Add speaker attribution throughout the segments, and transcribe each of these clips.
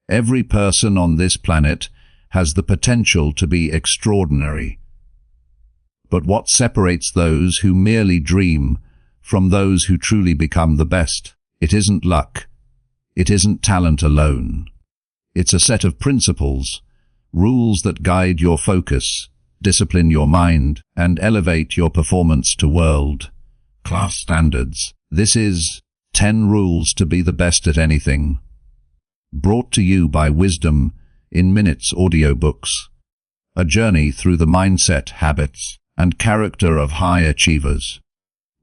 Speaker 1: Every person on this planet has the potential to be extraordinary. But what separates those who merely dream from those who truly become the best? It isn't luck. It isn't talent alone. It's a set of principles, rules that guide your focus, discipline your mind, and elevate your performance to world-class standards. This is 10 Rules to Be the Best at Anything. Brought to you by Wisdom in Minutes Audiobooks. A journey through the mindset, habits, and character of high achievers.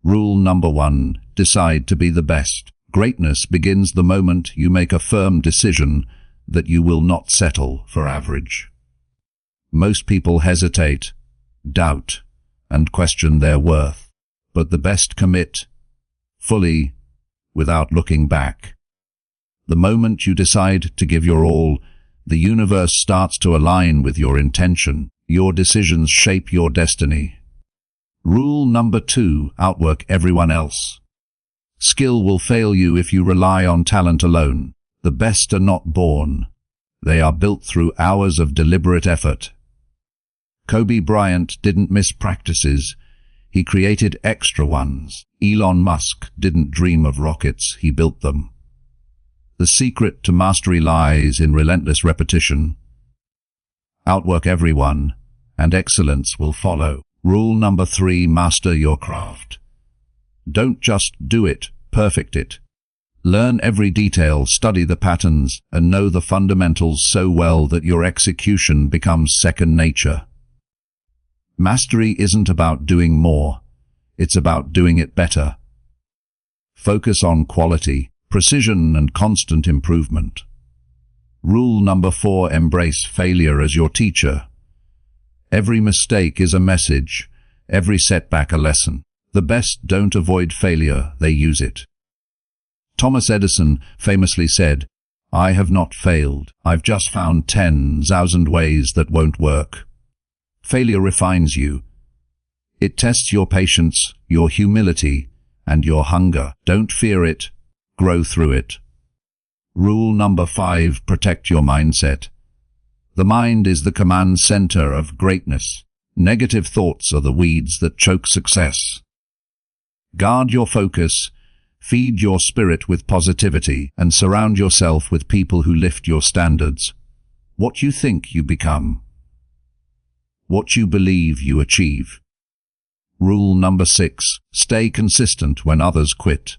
Speaker 1: Rule number 1. Decide to be the best. Greatness begins the moment you make a firm decision that you will not settle for average. Most people hesitate, doubt, and question their worth, but the best commit fully without looking back. The moment you decide to give your all, the universe starts to align with your intention. Your decisions shape your destiny. Rule number 2. Outwork everyone else. Skill will fail you if you rely on talent alone. The best are not born. They are built through hours of deliberate effort. Kobe Bryant didn't miss practices. He created extra ones. Elon Musk didn't dream of rockets. He built them. The secret to mastery lies in relentless repetition. Outwork everyone, and excellence will follow. Rule number 3. Master your craft. Don't just do it, perfect it. Learn every detail, study the patterns, and know the fundamentals so well that your execution becomes second nature. Mastery isn't about doing more. It's about doing it better. Focus on quality, precision, and constant improvement. Rule number 4. Embrace failure as your teacher. Every mistake is a message, every setback a lesson. The best don't avoid failure, they use it. Thomas Edison famously said, "I have not failed, I've just found 10,000 ways that won't work." Failure refines you. It tests your patience, your humility, and your hunger. Don't fear it. Grow through it. Rule number 5. Protect your mindset. The mind is the command center of greatness. Negative thoughts are the weeds that choke success. Guard your focus, feed your spirit with positivity, and surround yourself with people who lift your standards. What you think, you become. What you believe, you achieve. Rule number 6. Stay consistent when others quit.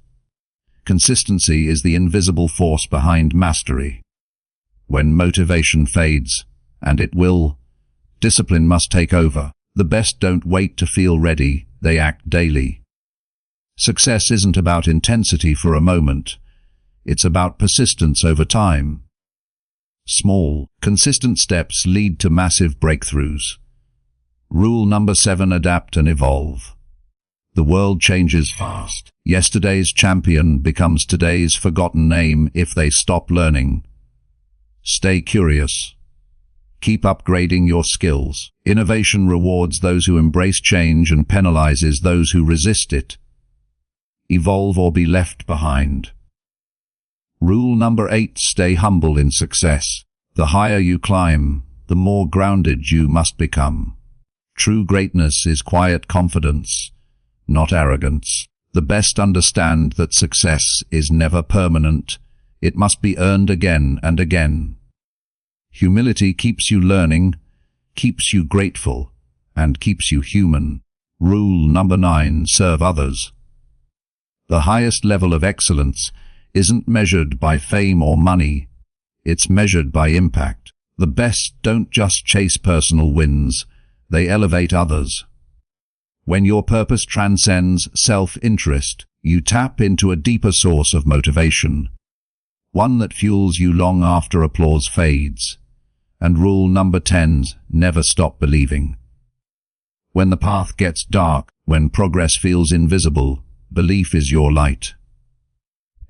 Speaker 1: Consistency is the invisible force behind mastery. When motivation fades, and it will, discipline must take over. The best don't wait to feel ready, they act daily. Success isn't about intensity for a moment. It's about persistence over time. Small, consistent steps lead to massive breakthroughs. Rule number 7. Adapt and evolve. The world changes fast. Yesterday's champion becomes today's forgotten name if they stop learning. Stay curious. Keep upgrading your skills. Innovation rewards those who embrace change and penalizes those who resist it. Evolve or be left behind. Rule number 8. Stay humble in success. The higher you climb, the more grounded you must become. True greatness is quiet confidence, not arrogance. The best understand that success is never permanent. It must be earned again and again. Humility keeps you learning, keeps you grateful, and keeps you human. Rule number 9. Serve others. The highest level of excellence isn't measured by fame or money. It's measured by impact. The best don't just chase personal wins. They elevate others. When your purpose transcends self-interest, you tap into a deeper source of motivation, one that fuels you long after applause fades. And rule number 10. Never stop believing. When the path gets dark, when progress feels invisible, belief is your light.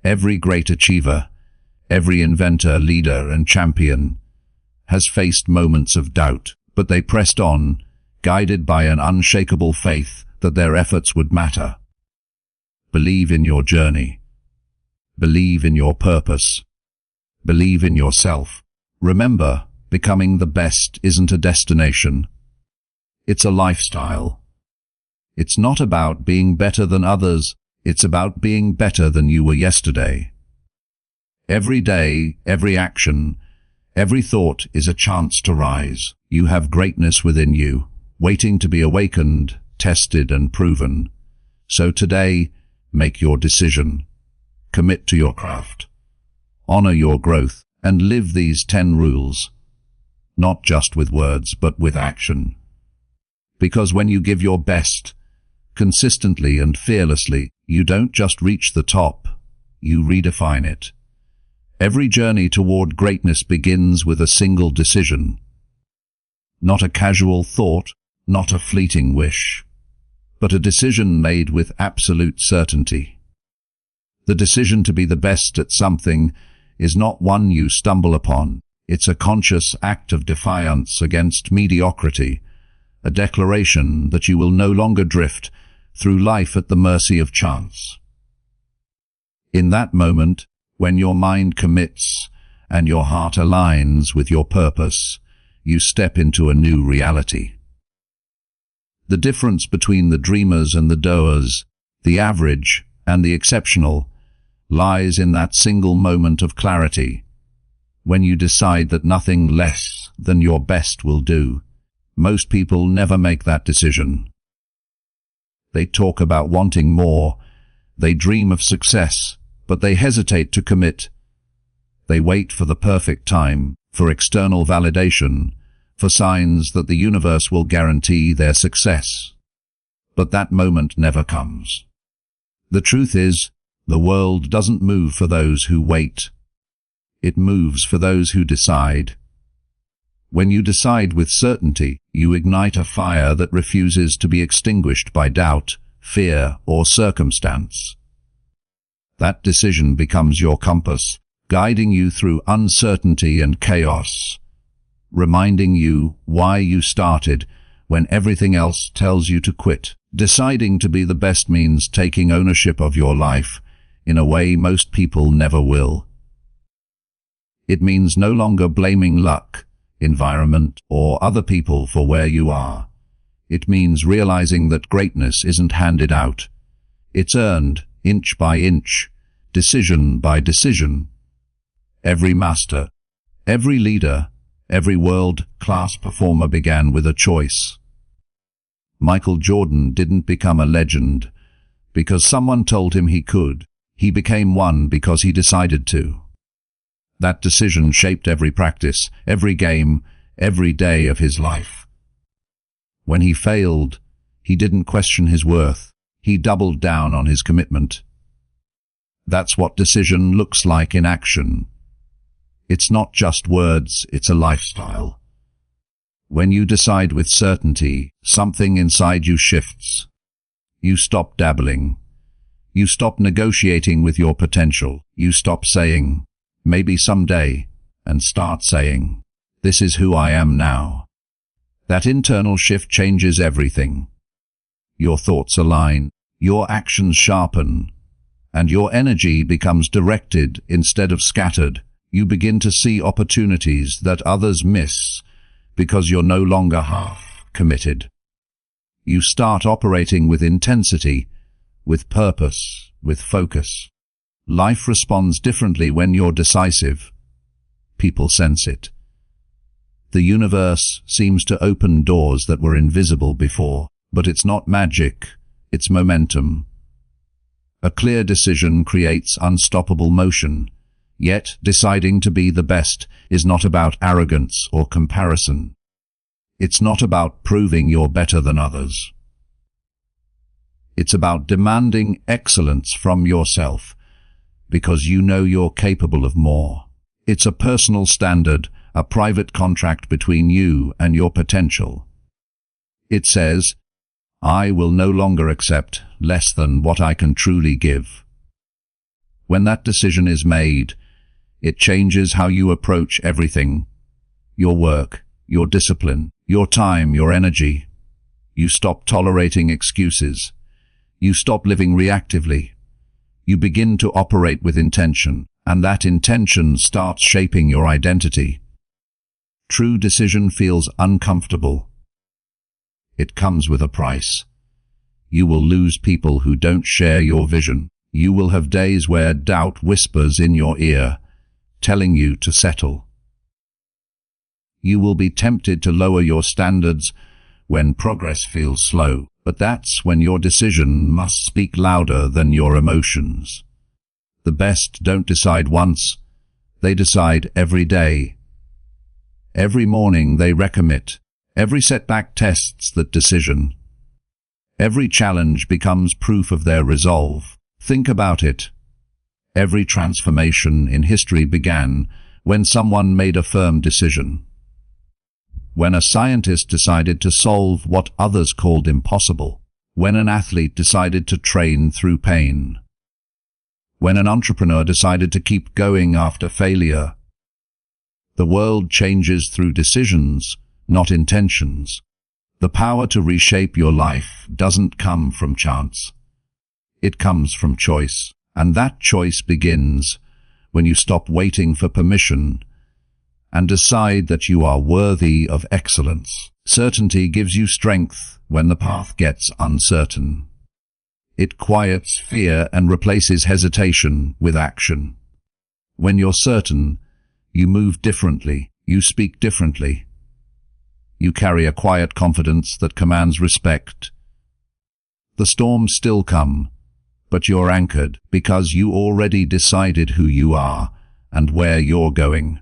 Speaker 1: Every great achiever, every inventor, leader, and champion has faced moments of doubt, but they pressed on, guided by an unshakable faith that their efforts would matter. Believe in your journey. Believe in your purpose. Believe in yourself. Remember, becoming the best isn't a destination. It's a lifestyle. It's not about being better than others. It's about being better than you were yesterday. Every day, every action, every thought is a chance to rise. You have greatness within you, waiting to be awakened, tested and proven. So today, make your decision. Commit to your craft. Honor your growth and live these 10 rules. Not just with words, but with action. Because when you give your best, consistently and fearlessly, you don't just reach the top, you redefine it. Every journey toward greatness begins with a single decision. Not a casual thought, not a fleeting wish, but a decision made with absolute certainty. The decision to be the best at something is not one you stumble upon. It's a conscious act of defiance against mediocrity, a declaration that you will no longer drift through life at the mercy of chance. In that moment, when your mind commits and your heart aligns with your purpose, you step into a new reality. The difference between the dreamers and the doers, the average and the exceptional, lies in that single moment of clarity, when you decide that nothing less than your best will do. Most people never make that decision. They talk about wanting more, they dream of success, but they hesitate to commit. They wait for the perfect time, for external validation, for signs that the universe will guarantee their success. But that moment never comes. The truth is, the world doesn't move for those who wait. It moves for those who decide. When you decide with certainty, you ignite a fire that refuses to be extinguished by doubt, fear, or circumstance. That decision becomes your compass, guiding you through uncertainty and chaos, reminding you why you started when everything else tells you to quit. Deciding to be the best means taking ownership of your life in a way most people never will. It means no longer blaming luck, environment, or other people for where you are. It means realizing that greatness isn't handed out. It's earned, inch by inch, decision by decision. Every master, every leader, every world-class performer began with a choice. Michael Jordan didn't become a legend because someone told him he could. He became one because he decided to. That decision shaped every practice, every game, every day of his life. When he failed, he didn't question his worth. He doubled down on his commitment. That's what decision looks like in action. It's not just words, it's a lifestyle. When you decide with certainty, something inside you shifts. You stop dabbling. You stop negotiating with your potential. You stop saying, maybe someday, and start saying, this is who I am now. That internal shift changes everything. Your thoughts align, your actions sharpen, and your energy becomes directed instead of scattered. You begin to see opportunities that others miss because you're no longer half committed. You start operating with intensity, with purpose, with focus. Life responds differently when you're decisive. People sense it. The universe seems to open doors that were invisible before, but it's not magic, it's momentum. A clear decision creates unstoppable motion, yet deciding to be the best is not about arrogance or comparison. It's not about proving you're better than others. It's about demanding excellence from yourself, because you know you're capable of more. It's a personal standard, a private contract between you and your potential. It says, I will no longer accept less than what I can truly give. When that decision is made, it changes how you approach everything. Your work, your discipline, your time, your energy. You stop tolerating excuses. You stop living reactively. You begin to operate with intention, and that intention starts shaping your identity. True decision feels uncomfortable. It comes with a price. You will lose people who don't share your vision. You will have days where doubt whispers in your ear, telling you to settle. You will be tempted to lower your standards when progress feels slow, but that's when your decision must speak louder than your emotions. The best don't decide once, they decide every day. Every morning they recommit. Every setback tests that decision. Every challenge becomes proof of their resolve. Think about it. Every transformation in history began when someone made a firm decision. When a scientist decided to solve what others called impossible. When an athlete decided to train through pain. When an entrepreneur decided to keep going after failure. The world changes through decisions, not intentions. The power to reshape your life doesn't come from chance. It comes from choice, and that choice begins when you stop waiting for permission and decide that you are worthy of excellence. Certainty gives you strength when the path gets uncertain. It quiets fear and replaces hesitation with action. When you're certain, you move differently, you speak differently. You carry a quiet confidence that commands respect. The storms still come, but you're anchored because you already decided who you are and where you're going.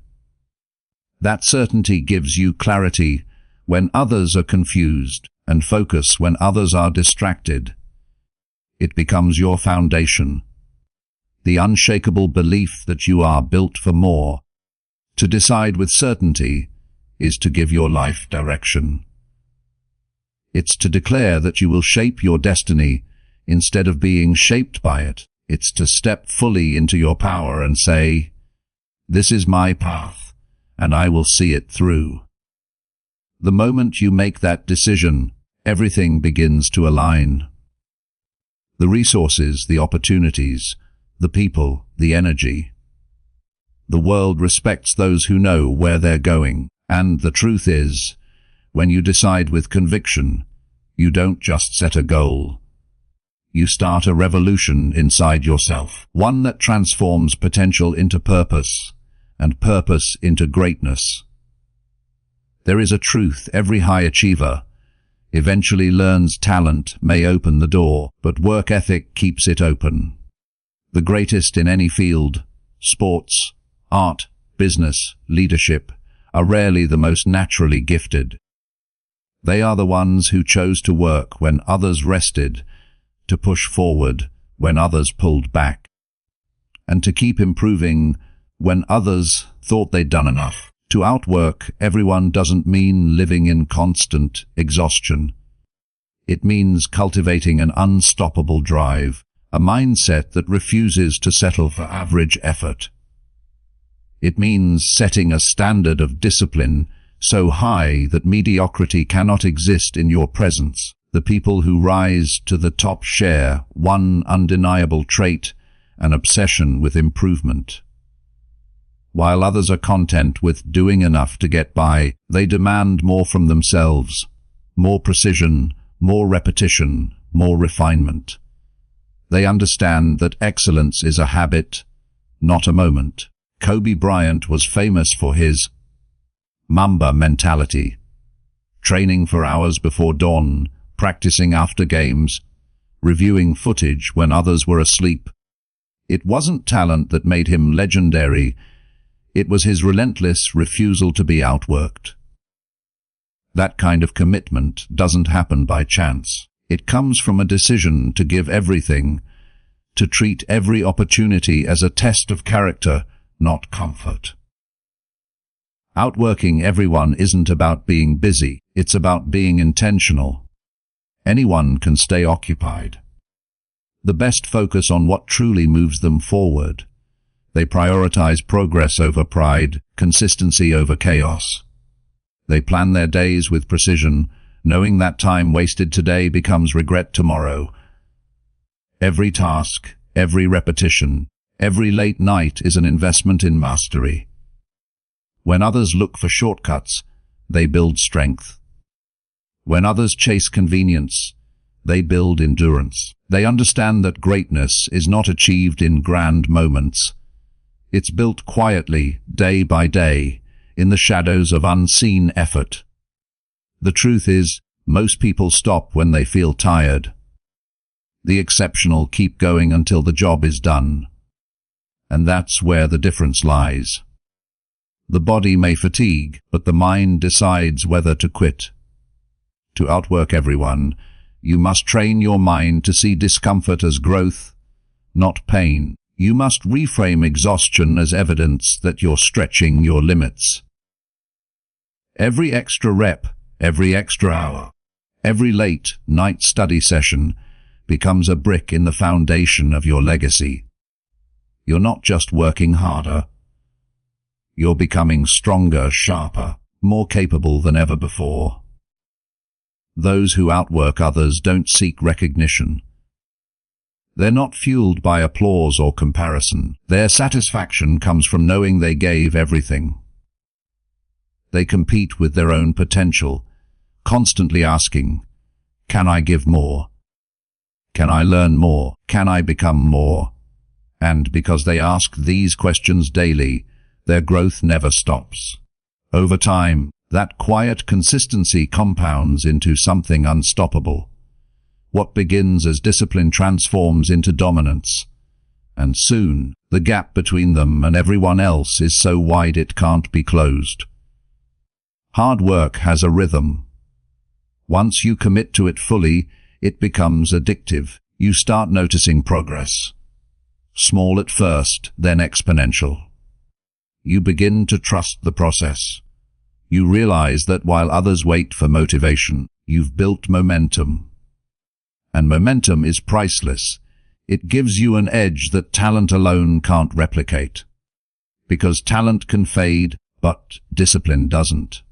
Speaker 1: That certainty gives you clarity when others are confused and focus when others are distracted. It becomes your foundation, the unshakable belief that you are built for more. To decide with certainty is to give your life direction. It's to declare that you will shape your destiny instead of being shaped by it. It's to step fully into your power and say, "This is my path, and I will see it through." The moment you make that decision, everything begins to align. The resources, the opportunities, the people, the energy. The world respects those who know where they're going. And the truth is, when you decide with conviction, you don't just set a goal. You start a revolution inside yourself, one that transforms potential into purpose, and purpose into greatness. There is a truth: every high achiever eventually learns talent may open the door, but work ethic keeps it open. The greatest in any field, sports, art, business, leadership, are rarely the most naturally gifted. They are the ones who chose to work when others rested, to push forward when others pulled back, and to keep improving when others thought they'd done enough. To outwork everyone doesn't mean living in constant exhaustion. It means cultivating an unstoppable drive, a mindset that refuses to settle for average effort. It means setting a standard of discipline so high that mediocrity cannot exist in your presence. The people who rise to the top share one undeniable trait: an obsession with improvement. While others are content with doing enough to get by, they demand more from themselves: more precision, more repetition, more refinement. They understand that excellence is a habit, not a moment. Kobe Bryant was famous for his Mamba mentality, training for hours before dawn, practicing after games, reviewing footage when others were asleep. It wasn't talent that made him legendary, it was his relentless refusal to be outworked. That kind of commitment doesn't happen by chance. It comes from a decision to give everything, to treat every opportunity as a test of character, not comfort. Outworking everyone isn't about being busy, it's about being intentional. Anyone can stay occupied. The best focus on what truly moves them forward. They prioritize progress over pride, consistency over chaos. They plan their days with precision, knowing that time wasted today becomes regret tomorrow. Every task, every repetition, every late night is an investment in mastery. When others look for shortcuts, they build strength. When others chase convenience, they build endurance. They understand that greatness is not achieved in grand moments. It's built quietly, day by day, in the shadows of unseen effort. The truth is, most people stop when they feel tired. The exceptional keep going until the job is done. And that's where the difference lies. The body may fatigue, but the mind decides whether to quit. To outwork everyone, you must train your mind to see discomfort as growth, not pain. You must reframe exhaustion as evidence that you're stretching your limits. Every extra rep, every extra hour, every late night study session becomes a brick in the foundation of your legacy. You're not just working harder. You're becoming stronger, sharper, more capable than ever before. Those who outwork others don't seek recognition. They're not fueled by applause or comparison. Their satisfaction comes from knowing they gave everything. They compete with their own potential, constantly asking, "Can I give more? Can I learn more? Can I become more?" And because they ask these questions daily, their growth never stops. Over time, that quiet consistency compounds into something unstoppable. What begins as discipline transforms into dominance. And soon, the gap between them and everyone else is so wide it can't be closed. Hard work has a rhythm. Once you commit to it fully, it becomes addictive. You start noticing progress. Small at first, then exponential. You begin to trust the process. You realize that while others wait for motivation, you've built momentum. And momentum is priceless. It gives you an edge that talent alone can't replicate. Because talent can fade, but discipline doesn't.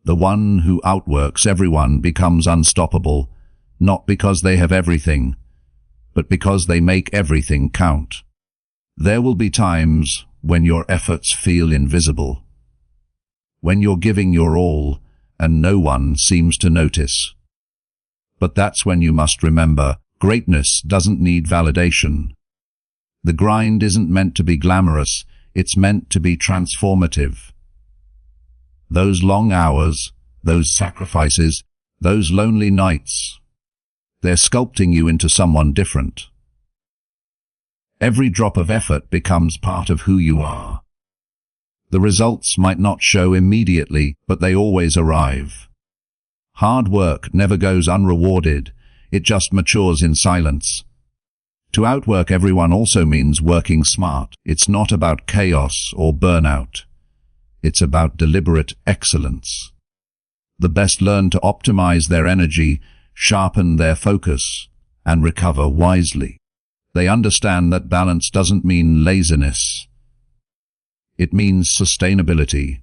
Speaker 1: The one who outworks everyone becomes unstoppable, not because they have everything, but because they make everything count. There will be times when your efforts feel invisible, when you're giving your all and no one seems to notice. But that's when you must remember, greatness doesn't need validation. The grind isn't meant to be glamorous, it's meant to be transformative. Those long hours, those sacrifices, those lonely nights, they're sculpting you into someone different. Every drop of effort becomes part of who you are. The results might not show immediately, but they always arrive. Hard work never goes unrewarded, it just matures in silence. To outwork everyone also means working smart. It's not about chaos or burnout. It's about deliberate excellence. The best learn to optimize their energy, sharpen their focus, and recover wisely. They understand that balance doesn't mean laziness. It means sustainability.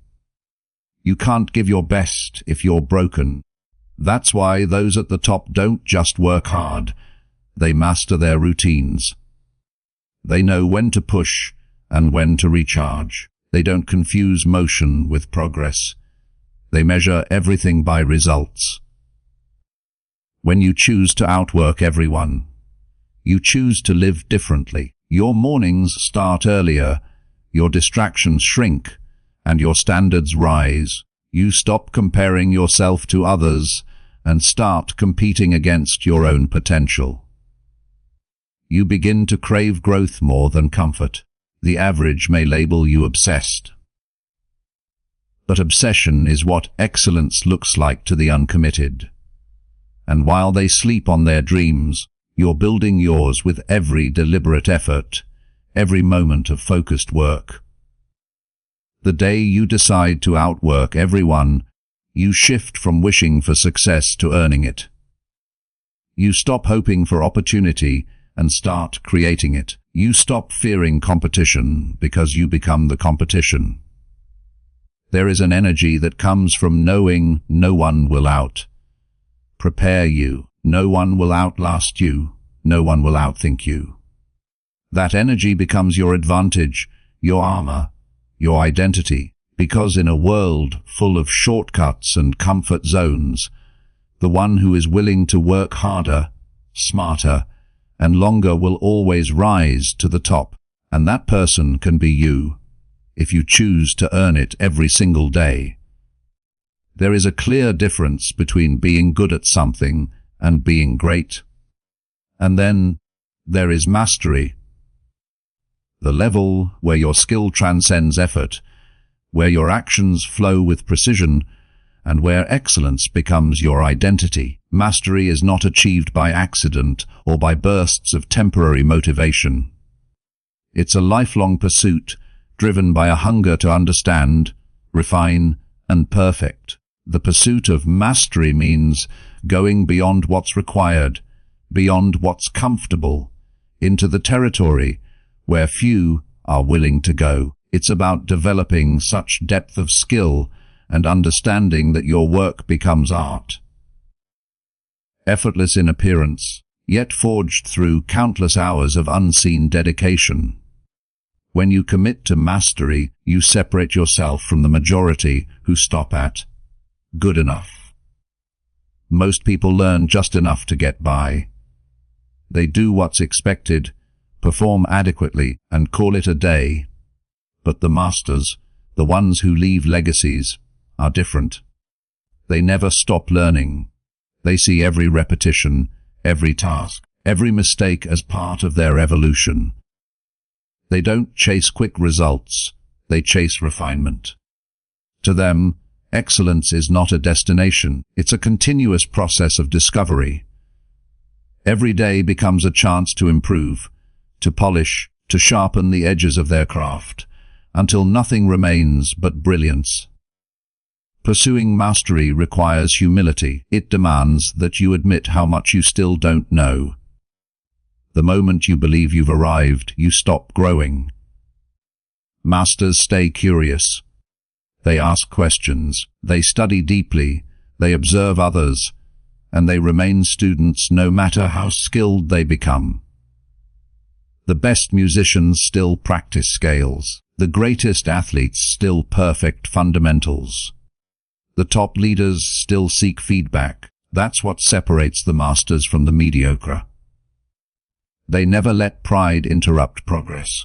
Speaker 1: You can't give your best if you're broken. That's why those at the top don't just work hard. They master their routines. They know when to push and when to recharge. They don't confuse motion with progress. They measure everything by results. When you choose to outwork everyone, you choose to live differently. Your mornings start earlier, your distractions shrink, and your standards rise. You stop comparing yourself to others and start competing against your own potential. You begin to crave growth more than comfort. The average may label you obsessed. But obsession is what excellence looks like to the uncommitted. And while they sleep on their dreams, you're building yours with every deliberate effort, every moment of focused work. The day you decide to outwork everyone, you shift from wishing for success to earning it. You stop hoping for opportunity and start creating it. You stop fearing competition because you become the competition. There is an energy that comes from knowing no one will prepare you. No one will outlast you. No one will outthink you. That energy becomes your advantage, your armor, your identity, because in a world full of shortcuts and comfort zones, the one who is willing to work harder, smarter, and longer will always rise to the top, and that person can be you, if you choose to earn it every single day. There is a clear difference between being good at something and being great. And then there is mastery, the level where your skill transcends effort, where your actions flow with precision, and where excellence becomes your identity. Mastery is not achieved by accident or by bursts of temporary motivation. It's a lifelong pursuit, driven by a hunger to understand, refine, and perfect. The pursuit of mastery means going beyond what's required, beyond what's comfortable, into the territory where few are willing to go. It's about developing such depth of skill and understanding that your work becomes art. Effortless in appearance, yet forged through countless hours of unseen dedication. When you commit to mastery, you separate yourself from the majority who stop at good enough. Most people learn just enough to get by. They do what's expected, perform adequately, and call it a day. But the masters, the ones who leave legacies, are different. They never stop learning. They see every repetition, every task, every mistake as part of their evolution. They don't chase quick results, they chase refinement. To them, excellence is not a destination, it's a continuous process of discovery. Every day becomes a chance to improve, to polish, to sharpen the edges of their craft, until nothing remains but brilliance. Pursuing mastery requires humility. It demands that you admit how much you still don't know. The moment you believe you've arrived, you stop growing. Masters stay curious. They ask questions, they study deeply, they observe others, and they remain students no matter how skilled they become. The best musicians still practice scales. The greatest athletes still perfect fundamentals. The top leaders still seek feedback. That's what separates the masters from the mediocre. They never let pride interrupt progress.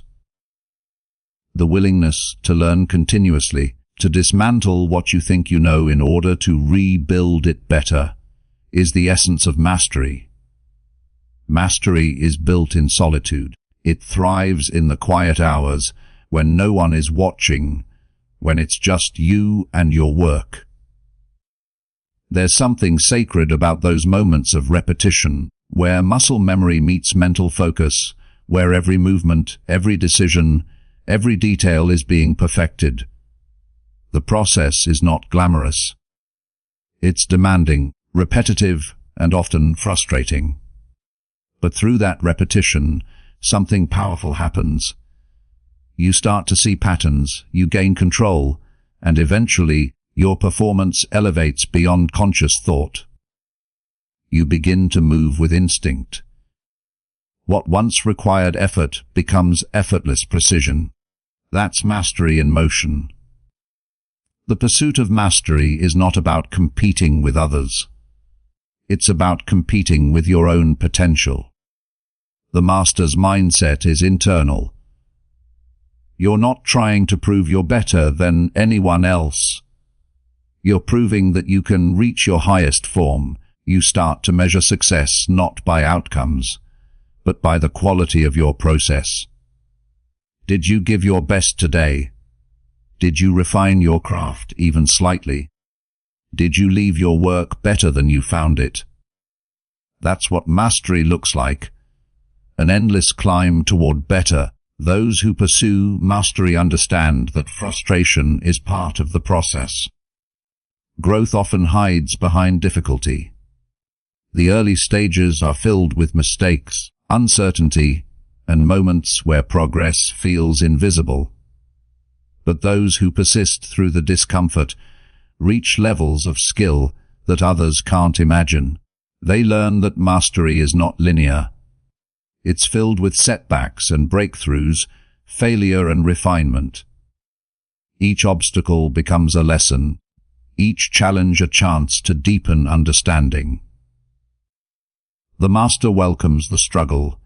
Speaker 1: The willingness to learn continuously, to dismantle what you think you know in order to rebuild it better, is the essence of mastery. Mastery is built in solitude. It thrives in the quiet hours, when no one is watching, when it's just you and your work. There's something sacred about those moments of repetition, where muscle memory meets mental focus, where every movement, every decision, every detail is being perfected. The process is not glamorous. It's demanding, repetitive, and often frustrating. But through that repetition, something powerful happens. You start to see patterns, you gain control, and eventually your performance elevates beyond conscious thought. You begin to move with instinct. What once required effort becomes effortless precision. That's mastery in motion. The pursuit of mastery is not about competing with others. It's about competing with your own potential. The master's mindset is internal. You're not trying to prove you're better than anyone else. You're proving that you can reach your highest form. You start to measure success not by outcomes, but by the quality of your process. Did you give your best today? Did you refine your craft even slightly? Did you leave your work better than you found it? That's what mastery looks like. An endless climb toward better. Those who pursue mastery understand that frustration is part of the process. Growth often hides behind difficulty. The early stages are filled with mistakes, uncertainty, and moments where progress feels invisible. But those who persist through the discomfort reach levels of skill that others can't imagine. They learn that mastery is not linear. It's filled with setbacks and breakthroughs, failure and refinement. Each obstacle becomes a lesson, each challenge a chance to deepen understanding. The master welcomes the struggle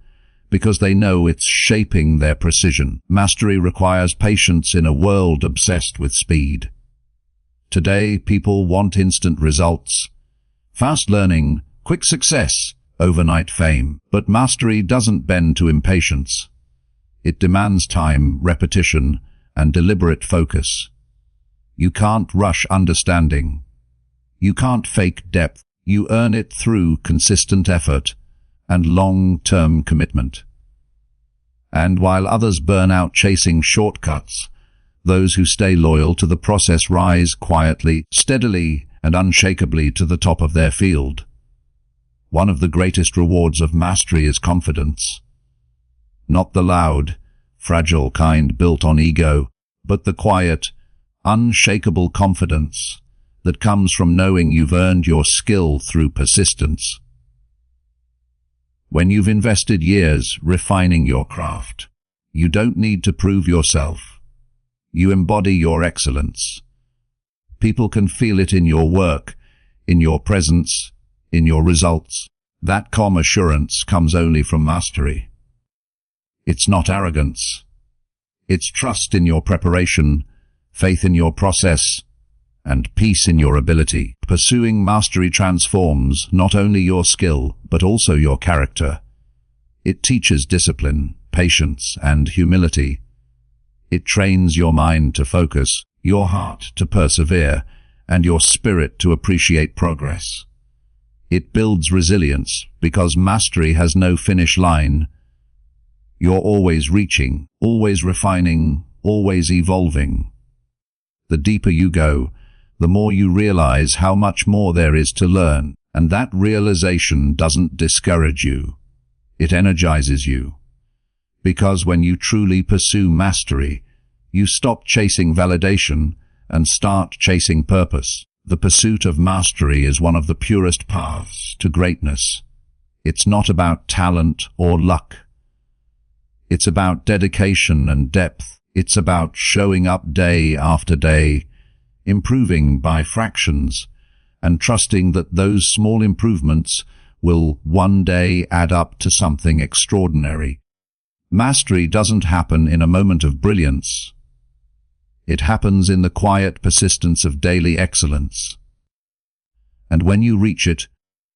Speaker 1: because they know it's shaping their precision. Mastery requires patience in a world obsessed with speed. Today, people want instant results, fast learning, quick success, overnight fame. But mastery doesn't bend to impatience. It demands time, repetition, and deliberate focus. You can't rush understanding. You can't fake depth. You earn it through consistent effort and long-term commitment. And while others burn out chasing shortcuts, those who stay loyal to the process rise quietly, steadily, and unshakably to the top of their field. One of the greatest rewards of mastery is confidence. Not the loud, fragile kind built on ego, but the quiet, unshakable confidence that comes from knowing you've earned your skill through persistence. When you've invested years refining your craft, you don't need to prove yourself. You embody your excellence. People can feel it in your work, in your presence, in your results. That calm assurance comes only from mastery. It's not arrogance. It's trust in your preparation, faith in your process, and peace in your ability. Pursuing mastery transforms not only your skill, but also your character. It teaches discipline, patience, and humility. It trains your mind to focus, your heart to persevere, and your spirit to appreciate progress. It builds resilience because mastery has no finish line. You're always reaching, always refining, always evolving. The deeper you go, the more you realize how much more there is to learn, and that realization doesn't discourage you. It energizes you. Because when you truly pursue mastery, you stop chasing validation and start chasing purpose. The pursuit of mastery is one of the purest paths to greatness. It's not about talent or luck. It's about dedication and depth. It's about showing up day after day, improving by fractions, and trusting that those small improvements will one day add up to something extraordinary. Mastery doesn't happen in a moment of brilliance. It happens in the quiet persistence of daily excellence. And when you reach it,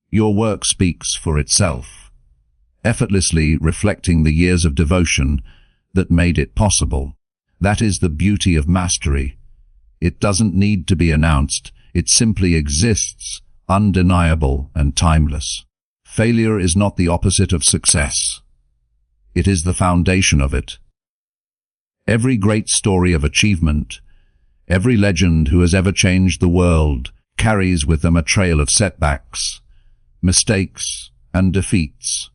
Speaker 1: your work speaks for itself, effortlessly reflecting the years of devotion that made it possible. That is the beauty of mastery. It doesn't need to be announced. It simply exists, undeniable and timeless. Failure is not the opposite of success. It is the foundation of it. Every great story of achievement, every legend who has ever changed the world, carries with them a trail of setbacks, mistakes, and defeats.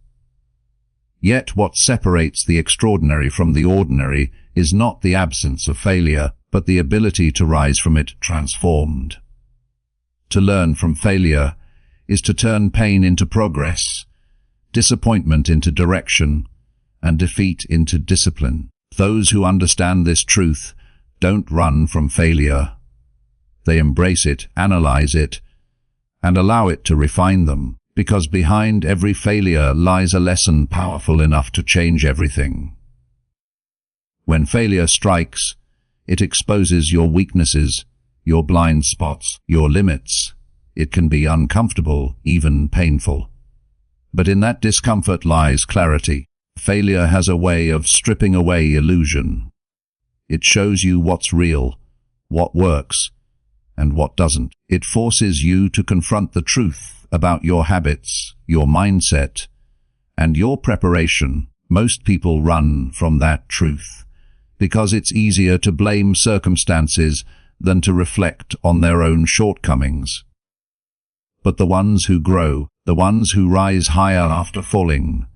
Speaker 1: Yet what separates the extraordinary from the ordinary is not the absence of failure, but the ability to rise from it transformed. To learn from failure is to turn pain into progress, disappointment into direction, and defeat into discipline. Those who understand this truth don't run from failure. They embrace it, analyze it, and allow it to refine them, because behind every failure lies a lesson powerful enough to change everything. When failure strikes, it exposes your weaknesses, your blind spots, your limits. It can be uncomfortable, even painful. But in that discomfort lies clarity. Failure has a way of stripping away illusion. It shows you what's real, what works, and what doesn't. It forces you to confront the truth about your habits, your mindset, and your preparation. Most people run from that truth because it's easier to blame circumstances than to reflect on their own shortcomings. But the ones who grow, the ones who rise higher after falling,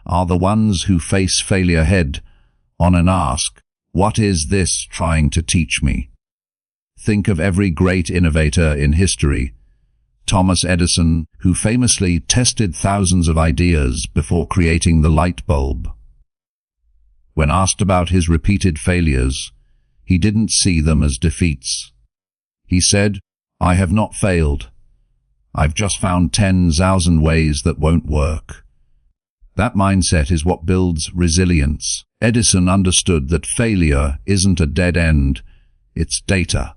Speaker 1: are the ones who face failure head on and ask, What is this trying to teach me? Think of every great innovator in history. Thomas Edison, who famously tested thousands of ideas before creating the light bulb. When asked about his repeated failures, he didn't see them as defeats. He said, "I have not failed. I've just found 10,000 ways that won't work." That mindset is what builds resilience. Edison understood that failure isn't a dead end, it's data.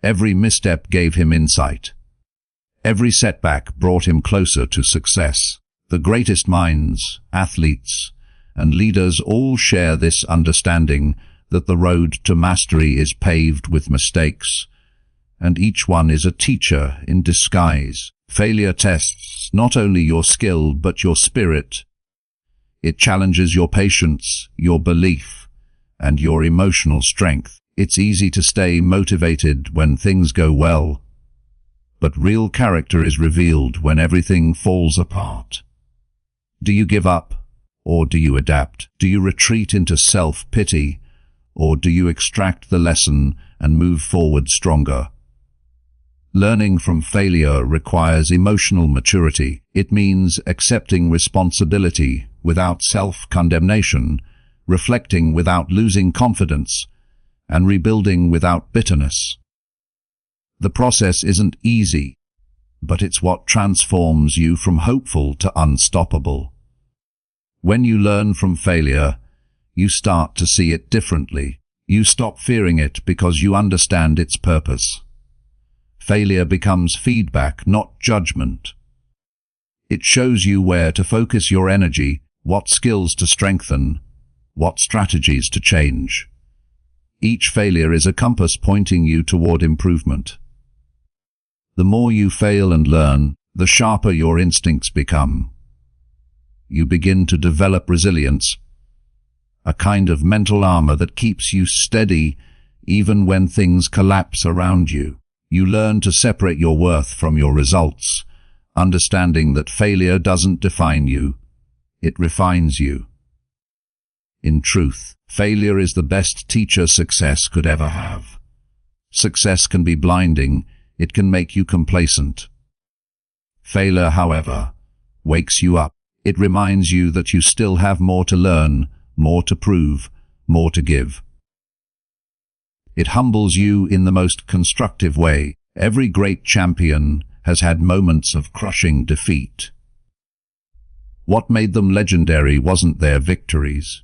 Speaker 1: Every misstep gave him insight. Every setback brought him closer to success. The greatest minds, athletes, and leaders all share this understanding that the road to mastery is paved with mistakes, and each one is a teacher in disguise. Failure tests not only your skill but your spirit. It challenges your patience, your belief, and your emotional strength. It's easy to stay motivated when things go well, but real character is revealed when everything falls apart. Do you give up, or do you adapt? Do you retreat into self-pity, or do you extract the lesson and move forward stronger? Learning from failure requires emotional maturity. It means accepting responsibility without self-condemnation, reflecting without losing confidence, and rebuilding without bitterness. The process isn't easy, but it's what transforms you from hopeful to unstoppable. When you learn from failure, you start to see it differently. You stop fearing it because you understand its purpose. Failure becomes feedback, not judgment. It shows you where to focus your energy, what skills to strengthen, what strategies to change. Each failure is a compass pointing you toward improvement. The more you fail and learn, the sharper your instincts become. You begin to develop resilience, a kind of mental armor that keeps you steady even when things collapse around you. You learn to separate your worth from your results, understanding that failure doesn't define you, it refines you. In truth, failure is the best teacher success could ever have. Success can be blinding, it can make you complacent. Failure, however, wakes you up. It reminds you that you still have more to learn, more to prove, more to give. It humbles you in the most constructive way. Every great champion has had moments of crushing defeat. What made them legendary wasn't their victories.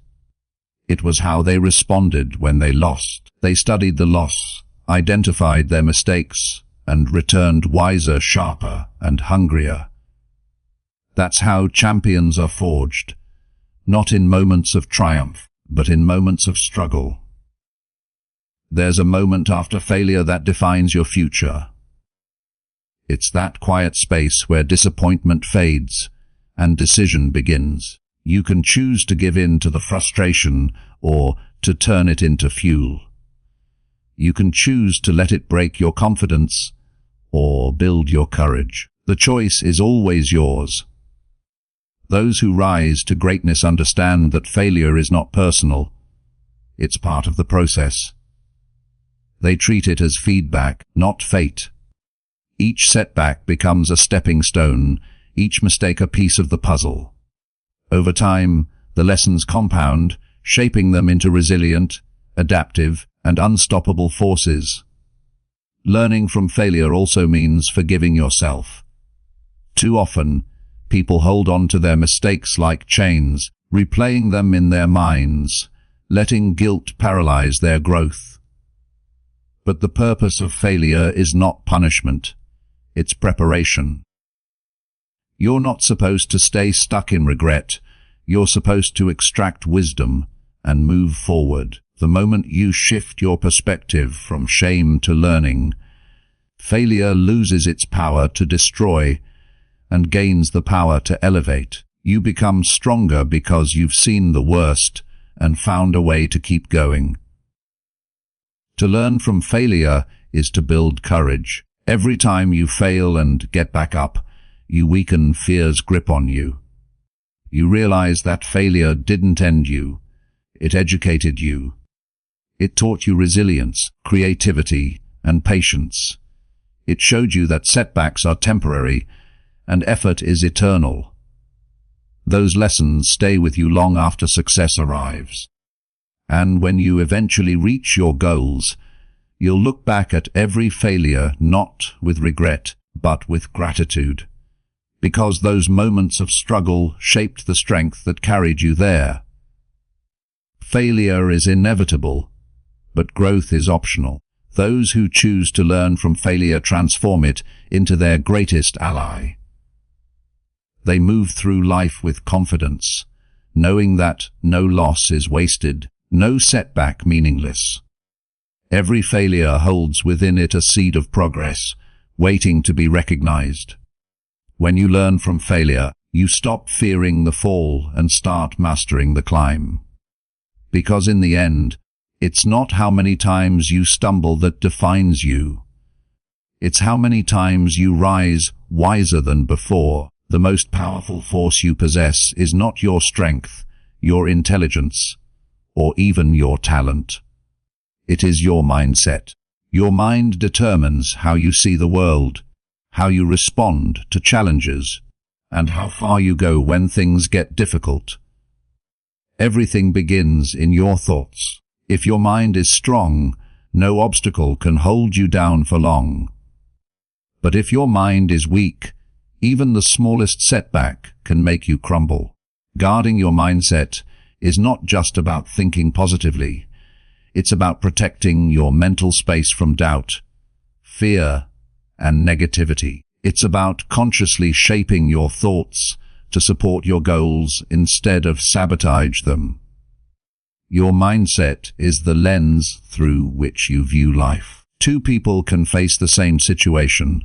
Speaker 1: It was how they responded when they lost. They studied the loss, identified their mistakes, and returned wiser, sharper, and hungrier. That's how champions are forged, not in moments of triumph, but in moments of struggle. There's a moment after failure that defines your future. It's that quiet space where disappointment fades and decision begins. You can choose to give in to the frustration or to turn it into fuel. You can choose to let it break your confidence or build your courage. The choice is always yours. Those who rise to greatness understand that failure is not personal. It's part of the process. They treat it as feedback, not fate. Each setback becomes a stepping stone, each mistake a piece of the puzzle. Over time, the lessons compound, shaping them into resilient, adaptive, and unstoppable forces. Learning from failure also means forgiving yourself. Too often, people hold on to their mistakes like chains, replaying them in their minds, letting guilt paralyze their growth. But the purpose of failure is not punishment, it's preparation. You're not supposed to stay stuck in regret, you're supposed to extract wisdom and move forward. The moment you shift your perspective from shame to learning, failure loses its power to destroy and gains the power to elevate. You become stronger because you've seen the worst and found a way to keep going. To learn from failure is to build courage. Every time you fail and get back up, you weaken fear's grip on you. You realize that failure didn't end you, it educated you. It taught you resilience, creativity, and patience. It showed you that setbacks are temporary and effort is eternal. Those lessons stay with you long after success arrives. And when you eventually reach your goals, you'll look back at every failure not with regret, but with gratitude, because those moments of struggle shaped the strength that carried you there. Failure is inevitable, but growth is optional. Those who choose to learn from failure transform it into their greatest ally. They move through life with confidence, knowing that no loss is wasted, no setback meaningless. Every failure holds within it a seed of progress, waiting to be recognized. When you learn from failure, you stop fearing the fall and start mastering the climb. Because in the end, it's not how many times you stumble that defines you. It's how many times you rise wiser than before. The most powerful force you possess is not your strength, your intelligence, or even your talent. It is your mindset. Your mind determines how you see the world, how you respond to challenges, and how far you go when things get difficult. Everything begins in your thoughts. If your mind is strong, no obstacle can hold you down for long. But if your mind is weak, even the smallest setback can make you crumble. Guarding your mindset is not just about thinking positively. It's about protecting your mental space from doubt, fear, and negativity. It's about consciously shaping your thoughts to support your goals instead of sabotage them. Your mindset is the lens through which you view life. Two people can face the same situation.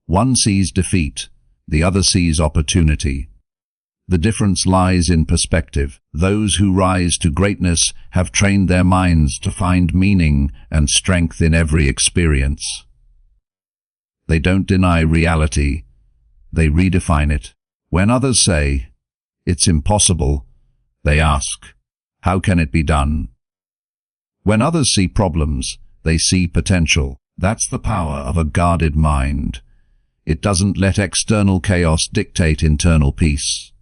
Speaker 1: One sees defeat, the other sees opportunity. The difference lies in perspective. Those who rise to greatness have trained their minds to find meaning and strength in every experience. They don't deny reality, they redefine it. When others say, "It's impossible," they ask, "How can it be done?" When others see problems, they see potential. That's the power of a guarded mind. It doesn't let external chaos dictate internal peace.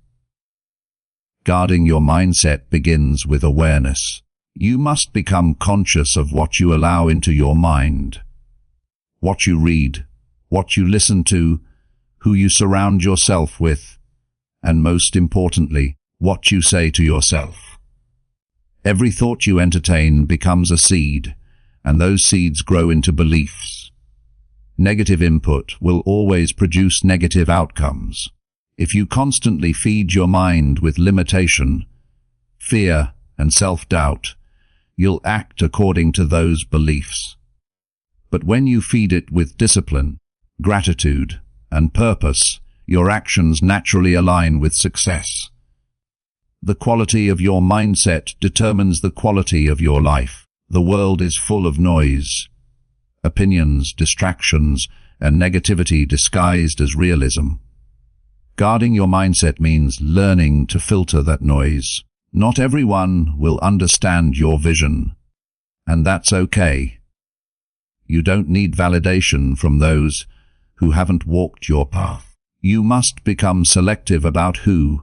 Speaker 1: Guarding your mindset begins with awareness. You must become conscious of what you allow into your mind. What you read, what you listen to, who you surround yourself with, and most importantly, what you say to yourself. Every thought you entertain becomes a seed, and those seeds grow into beliefs. Negative input will always produce negative outcomes. If you constantly feed your mind with limitation, fear, and self-doubt, you'll act according to those beliefs. But when you feed it with discipline, gratitude, and purpose, your actions naturally align with success. The quality of your mindset determines the quality of your life. The world is full of noise, opinions, distractions, and negativity disguised as realism. Guarding your mindset means learning to filter that noise. Not everyone will understand your vision, and that's okay. You don't need validation from those who haven't walked your path. You must become selective about who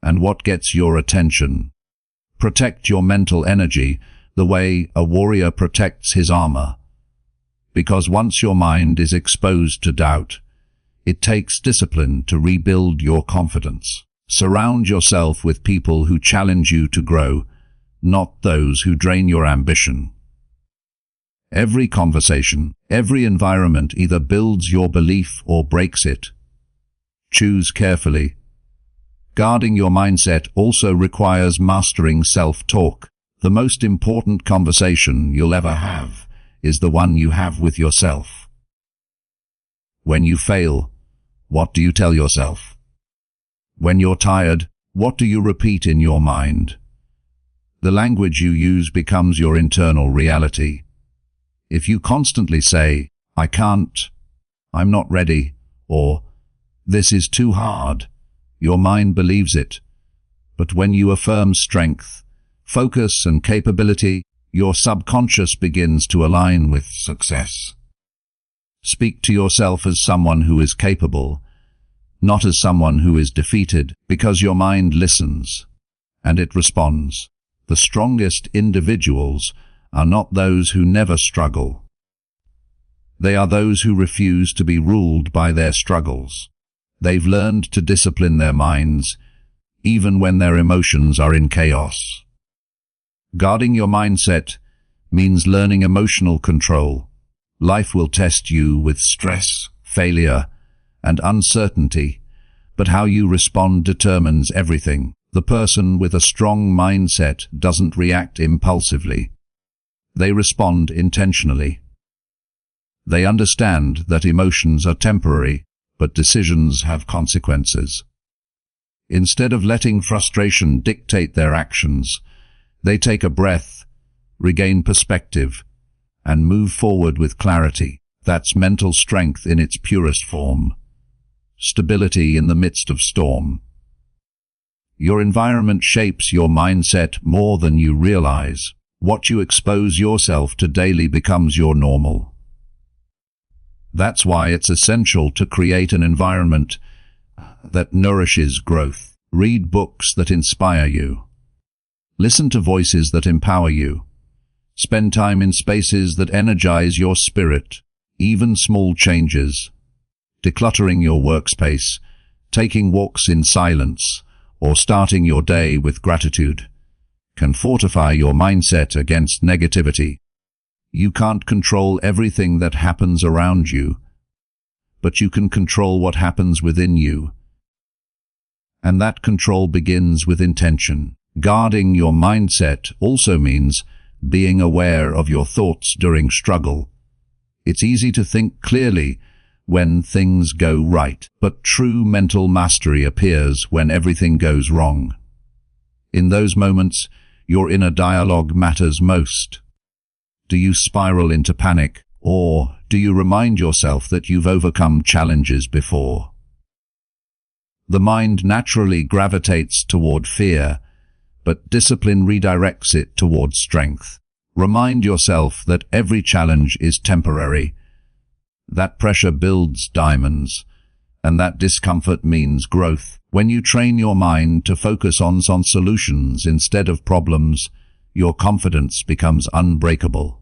Speaker 1: and what gets your attention. Protect your mental energy the way a warrior protects his armor. Because once your mind is exposed to doubt, it takes discipline to rebuild your confidence. Surround yourself with people who challenge you to grow, not those who drain your ambition. Every conversation, every environment either builds your belief or breaks it. Choose carefully. Guarding your mindset also requires mastering self-talk. The most important conversation you'll ever have is the one you have with yourself. When you fail, what do you tell yourself? When you're tired, what do you repeat in your mind? The language you use becomes your internal reality. If you constantly say, "I can't," "I'm not ready," or "This is too hard," your mind believes it. But when you affirm strength, focus, and capability, your subconscious begins to align with success. Speak to yourself as someone who is capable, not as someone who is defeated, because your mind listens, and it responds. The strongest individuals are not those who never struggle. They are those who refuse to be ruled by their struggles. They've learned to discipline their minds, even when their emotions are in chaos. Guarding your mindset means learning emotional control. Life will test you with stress, failure, and uncertainty, but how you respond determines everything. The person with a strong mindset doesn't react impulsively. They respond intentionally. They understand that emotions are temporary, but decisions have consequences. Instead of letting frustration dictate their actions, they take a breath, regain perspective, and move forward with clarity. That's mental strength in its purest form. Stability in the midst of storm. Your environment shapes your mindset more than you realize. What you expose yourself to daily becomes your normal. That's why it's essential to create an environment that nourishes growth. Read books that inspire you. Listen to voices that empower you. Spend time in spaces that energize your spirit. Even small changes, decluttering your workspace, taking walks in silence, or starting your day with gratitude, can fortify your mindset against negativity. You can't control everything that happens around you, but you can control what happens within you. And that control begins with intention. Guarding your mindset also means being aware of your thoughts during struggle. It's easy to think clearly when things go right, but true mental mastery appears when everything goes wrong. In those moments, your inner dialogue matters most. Do you spiral into panic, or do you remind yourself that you've overcome challenges before? The mind naturally gravitates toward fear, but discipline redirects it toward strength. Remind yourself that every challenge is temporary. That pressure builds diamonds, and that discomfort means growth. When you train your mind to focus on solutions instead of problems, your confidence becomes unbreakable.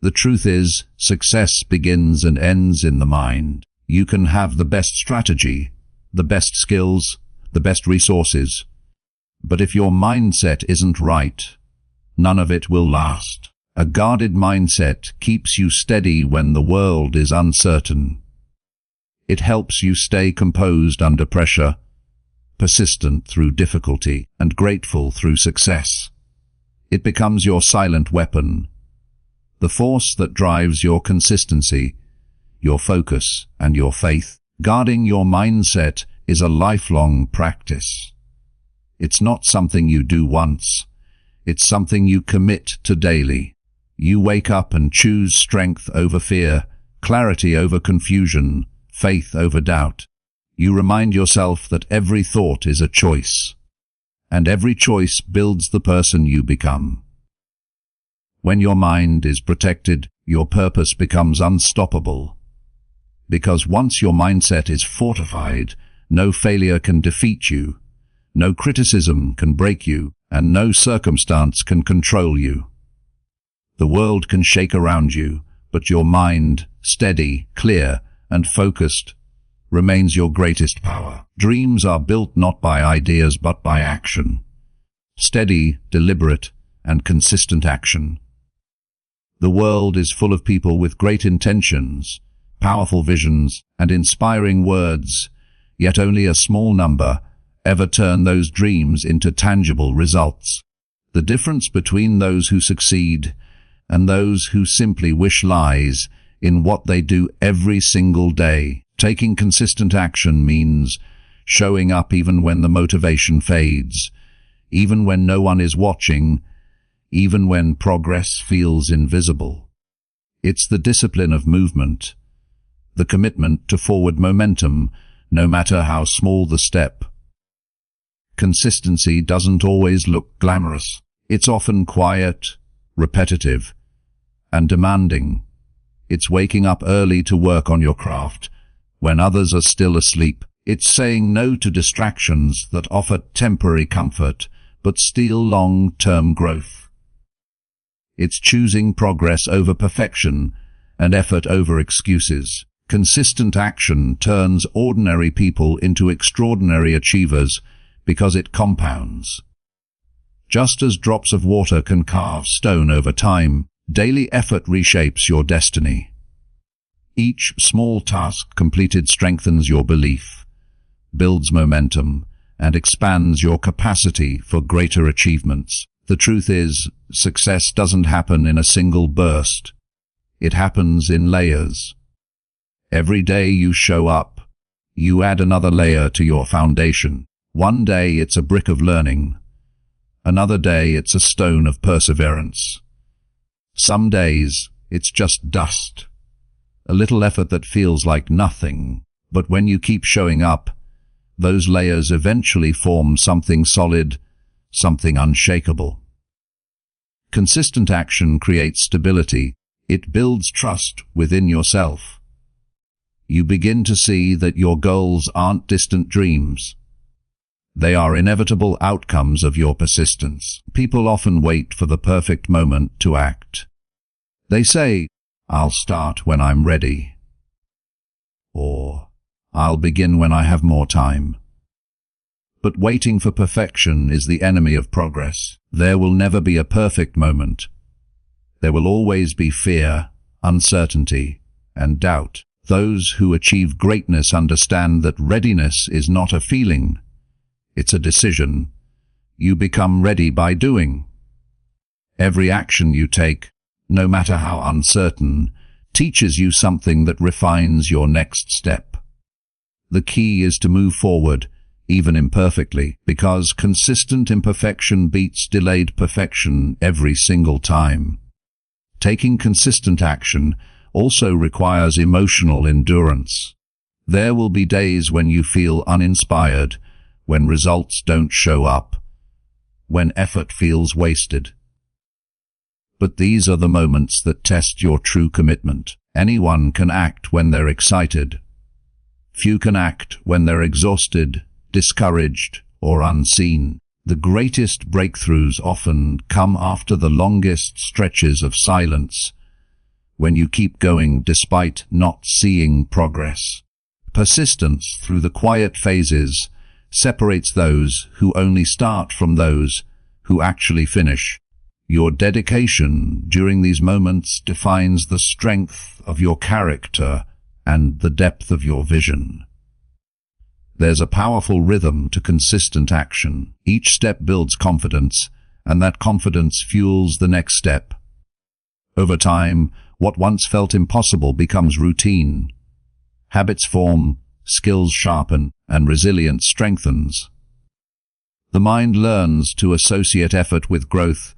Speaker 1: The truth is, success begins and ends in the mind. You can have the best strategy, the best skills, the best resources, but if your mindset isn't right, none of it will last. A guarded mindset keeps you steady when the world is uncertain. It helps you stay composed under pressure, persistent through difficulty, and grateful through success. It becomes your silent weapon, the force that drives your consistency, your focus, and your faith. Guarding your mindset is a lifelong practice. It's not something you do once. It's something you commit to daily. You wake up and choose strength over fear, clarity over confusion, faith over doubt. You remind yourself that every thought is a choice, and every choice builds the person you become. When your mind is protected, your purpose becomes unstoppable. Because once your mindset is fortified, no failure can defeat you, no criticism can break you, and no circumstance can control you. The world can shake around you, but your mind, steady, clear, and focused, remains your greatest power. Dreams are built not by ideas but by action. Steady, deliberate, and consistent action. The world is full of people with great intentions, powerful visions, and inspiring words, yet only a small number ever turn those dreams into tangible results. The difference between those who succeed and those who simply wish lies in what they do every single day. Taking consistent action means showing up even when the motivation fades, even when no one is watching, even when progress feels invisible. It's the discipline of movement, the commitment to forward momentum, no matter how small the step. Consistency doesn't always look glamorous. It's often quiet, repetitive, and demanding. It's waking up early to work on your craft when others are still asleep. It's saying no to distractions that offer temporary comfort but steal long-term growth. It's choosing progress over perfection and effort over excuses. Consistent action turns ordinary people into extraordinary achievers because it compounds. Just as drops of water can carve stone over time, daily effort reshapes your destiny. Each small task completed strengthens your belief, builds momentum, and expands your capacity for greater achievements. The truth is, success doesn't happen in a single burst. It happens in layers. Every day you show up, you add another layer to your foundation. One day it's a brick of learning. Another day it's a stone of perseverance. Some days it's just dust, a little effort that feels like nothing. But when you keep showing up, those layers eventually form something solid, something unshakable. Consistent action creates stability. It builds trust within yourself. You begin to see that your goals aren't distant dreams. They are inevitable outcomes of your persistence. People often wait for the perfect moment to act. They say, "I'll start when I'm ready," or "I'll begin when I have more time." But waiting for perfection is the enemy of progress. There will never be a perfect moment. There will always be fear, uncertainty, and doubt. Those who achieve greatness understand that readiness is not a feeling. It's a decision. You become ready by doing. Every action you take, no matter how uncertain, teaches you something that refines your next step. The key is to move forward, even imperfectly, because consistent imperfection beats delayed perfection every single time. Taking consistent action also requires emotional endurance. There will be days when you feel uninspired, when results don't show up, when effort feels wasted. But these are the moments that test your true commitment. Anyone can act when they're excited. Few can act when they're exhausted, discouraged, or unseen. The greatest breakthroughs often come after the longest stretches of silence, when you keep going despite not seeing progress. Persistence through the quiet phases separates those who only start from those who actually finish. Your dedication during these moments defines the strength of your character and the depth of your vision. There's a powerful rhythm to consistent action. Each step builds confidence, and that confidence fuels the next step. Over time, what once felt impossible becomes routine. Habits form, skills sharpen, and resilience strengthens. The mind learns to associate effort with growth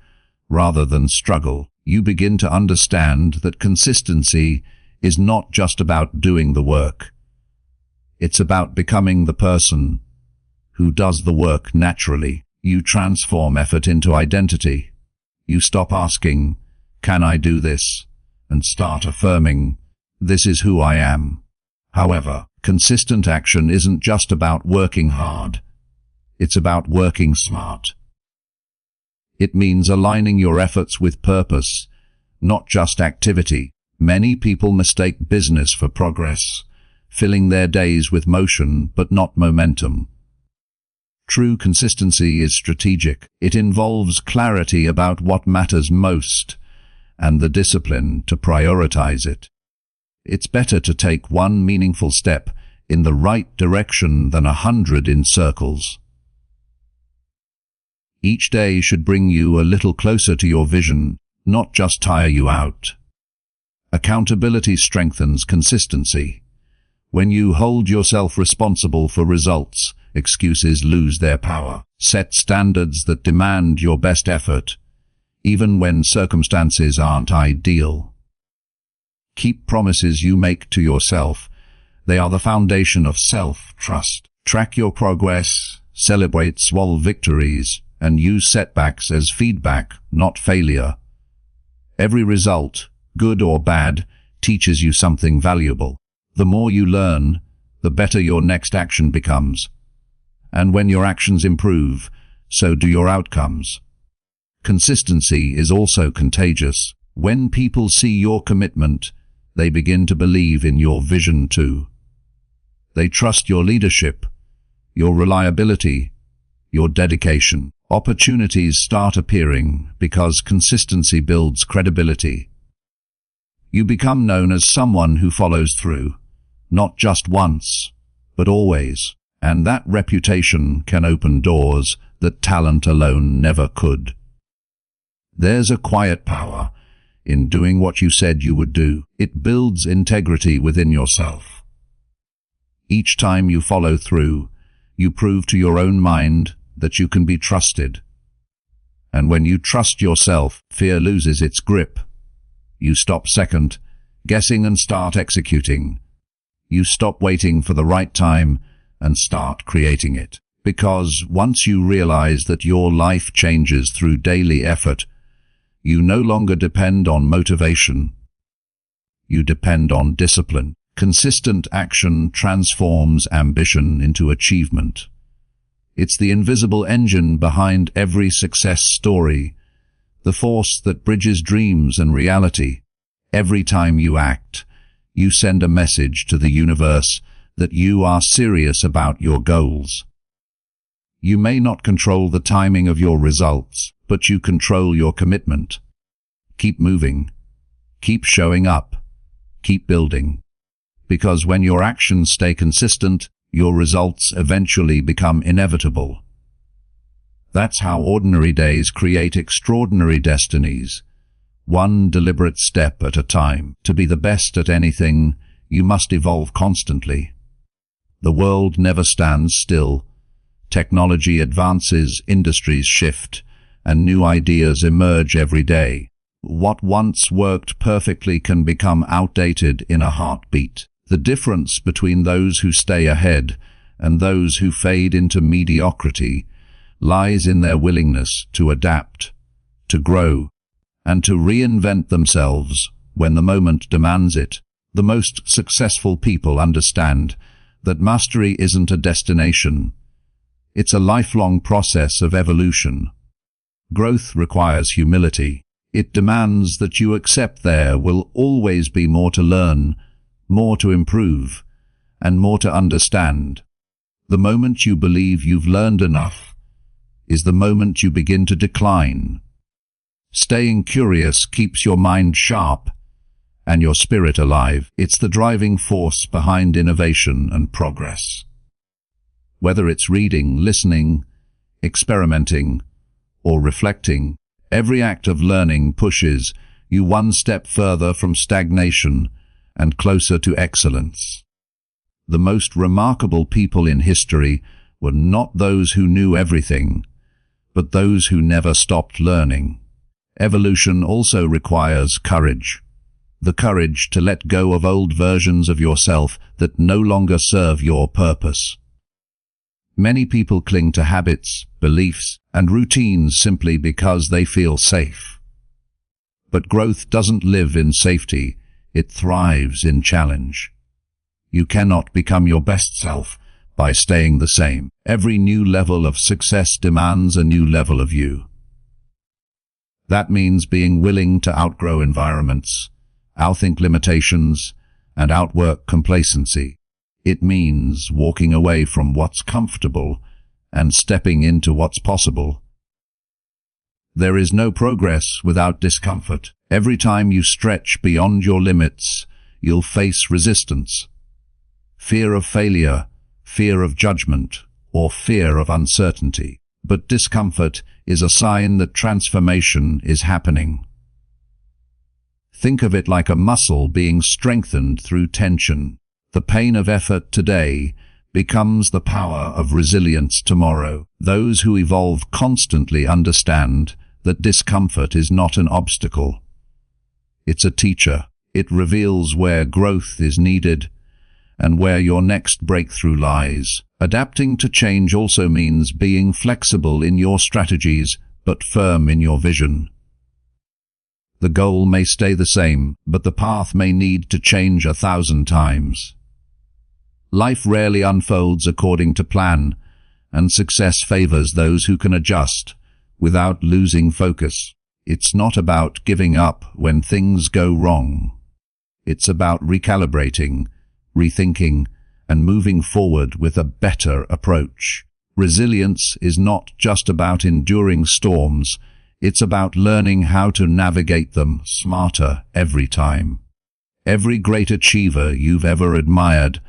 Speaker 1: rather than struggle. You begin to understand that consistency is not just about doing the work. It's about becoming the person who does the work naturally. You transform effort into identity. You stop asking, "Can I do this?" and start affirming, "This is who I am." However, consistent action isn't just about working hard. It's about working smart. It means aligning your efforts with purpose, not just activity. Many people mistake business for progress, filling their days with motion but not momentum. True consistency is strategic. It involves clarity about what matters most and the discipline to prioritize it. It's better to take one meaningful step in the right direction than 100 in circles. Each day should bring you a little closer to your vision, not just tire you out. Accountability strengthens consistency. When you hold yourself responsible for results, excuses lose their power. Set standards that demand your best effort, even when circumstances aren't ideal. Keep promises you make to yourself. They are the foundation of self-trust. Track your progress, celebrate small victories, and use setbacks as feedback, not failure. Every result, good or bad, teaches you something valuable. The more you learn, the better your next action becomes. And when your actions improve, so do your outcomes. Consistency is also contagious. When people see your commitment, they begin to believe in your vision too. They trust your leadership, your reliability, your dedication. Opportunities start appearing because consistency builds credibility. You become known as someone who follows through, not just once, but always. And that reputation can open doors that talent alone never could. There's a quiet power in doing what you said you would do. It builds integrity within yourself. Each time you follow through, you prove to your own mind that you can be trusted. And when you trust yourself, fear loses its grip. You stop second guessing and start executing. You stop waiting for the right time and start creating it. Because once you realize that your life changes through daily effort, you no longer depend on motivation. You depend on discipline. Consistent action transforms ambition into achievement. It's the invisible engine behind every success story, the force that bridges dreams and reality. Every time you act, you send a message to the universe that you are serious about your goals. You may not control the timing of your results, but you control your commitment. Keep moving. Keep showing up. Keep building. Because when your actions stay consistent, your results eventually become inevitable. That's how ordinary days create extraordinary destinies, one deliberate step at a time. To be the best at anything, you must evolve constantly. The world never stands still. Technology advances, industries shift, and new ideas emerge every day. What once worked perfectly can become outdated in a heartbeat. The difference between those who stay ahead and those who fade into mediocrity lies in their willingness to adapt, to grow, and to reinvent themselves when the moment demands it. The most successful people understand that mastery isn't a destination. It's a lifelong process of evolution. Growth requires humility. It demands that you accept there will always be more to learn, more to improve, and more to understand. The moment you believe you've learned enough is the moment you begin to decline. Staying curious keeps your mind sharp and your spirit alive. It's the driving force behind innovation and progress. Whether it's reading, listening, experimenting, or reflecting, every act of learning pushes you one step further from stagnation and closer to excellence. The most remarkable people in history were not those who knew everything, but those who never stopped learning. Evolution also requires courage. The courage to let go of old versions of yourself that no longer serve your purpose. Many people cling to habits, beliefs, and routines simply because they feel safe. But growth doesn't live in safety, it thrives in challenge. You cannot become your best self by staying the same. Every new level of success demands a new level of you. That means being willing to outgrow environments, outthink limitations, and outwork complacency. It means walking away from what's comfortable and stepping into what's possible. There is no progress without discomfort. Every time you stretch beyond your limits, you'll face resistance. Fear of failure, fear of judgment, or fear of uncertainty. But discomfort is a sign that transformation is happening. Think of it like a muscle being strengthened through tension. The pain of effort today becomes the power of resilience tomorrow. Those who evolve constantly understand that discomfort is not an obstacle. It's a teacher. It reveals where growth is needed and where your next breakthrough lies. Adapting to change also means being flexible in your strategies, but firm in your vision. The goal may stay the same, but the path may need to change 1,000 times. Life rarely unfolds according to plan, and success favors those who can adjust without losing focus. It's not about giving up when things go wrong. It's about recalibrating, rethinking, and moving forward with a better approach. Resilience is not just about enduring storms, it's about learning how to navigate them smarter every time. Every great achiever you've ever admired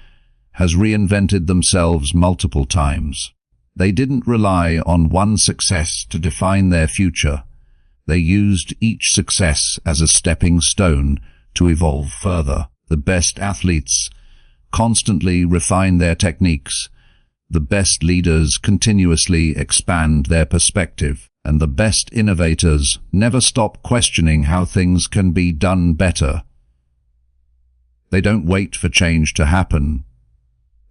Speaker 1: has reinvented themselves multiple times. They didn't rely on one success to define their future. They used each success as a stepping stone to evolve further. The best athletes constantly refine their techniques. The best leaders continuously expand their perspective. And the best innovators never stop questioning how things can be done better. They don't wait for change to happen.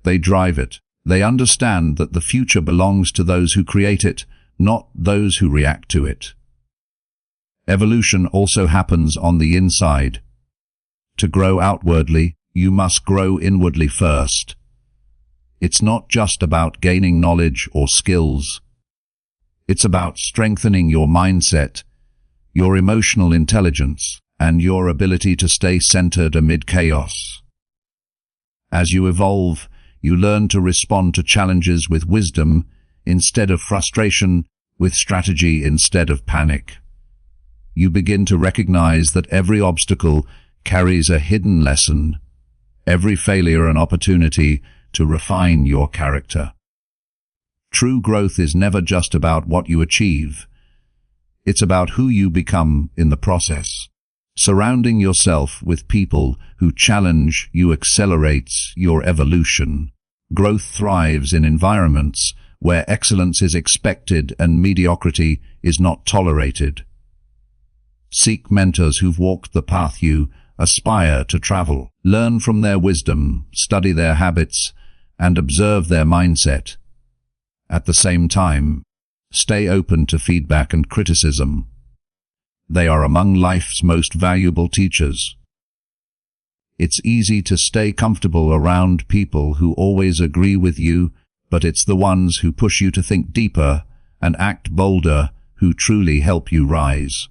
Speaker 1: They drive it. They understand that the future belongs to those who create it, not those who react to it. Evolution also happens on the inside. To grow outwardly, you must grow inwardly first. It's not just about gaining knowledge or skills. It's about strengthening your mindset, your emotional intelligence, and your ability to stay centered amid chaos. As you evolve, you learn to respond to challenges with wisdom instead of frustration, with strategy instead of panic. You begin to recognize that every obstacle carries a hidden lesson, every failure an opportunity to refine your character. True growth is never just about what you achieve. It's about who you become in the process. Surrounding yourself with people who challenge you accelerates your evolution. Growth thrives in environments where excellence is expected and mediocrity is not tolerated. Seek mentors who've walked the path you aspire to travel. Learn from their wisdom, study their habits, and observe their mindset. At the same time, stay open to feedback and criticism. They are among life's most valuable teachers. It's easy to stay comfortable around people who always agree with you, but it's the ones who push you to think deeper and act bolder who truly help you rise.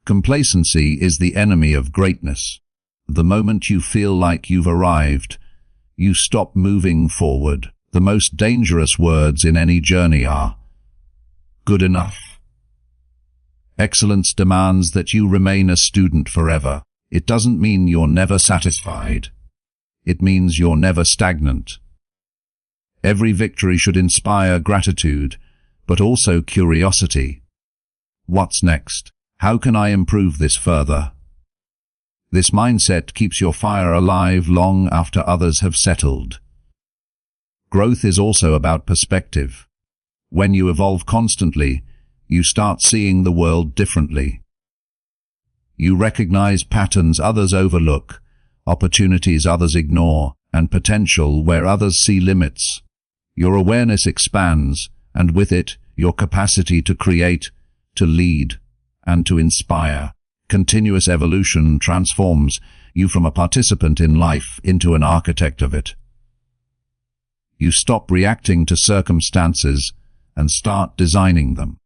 Speaker 1: Complacency is the enemy of greatness. The moment you feel like you've arrived, you stop moving forward. The most dangerous words in any journey are, "Good enough." Excellence demands that you remain a student forever. It doesn't mean you're never satisfied. It means you're never stagnant. Every victory should inspire gratitude, but also curiosity. What's next? How can I improve this further? This mindset keeps your fire alive long after others have settled. Growth is also about perspective. When you evolve constantly, you start seeing the world differently. You recognize patterns others overlook, opportunities others ignore, and potential where others see limits. Your awareness expands, and with it, your capacity to create, to lead, and to inspire. Continuous evolution transforms you from a participant in life into an architect of it. You stop reacting to circumstances and start designing them.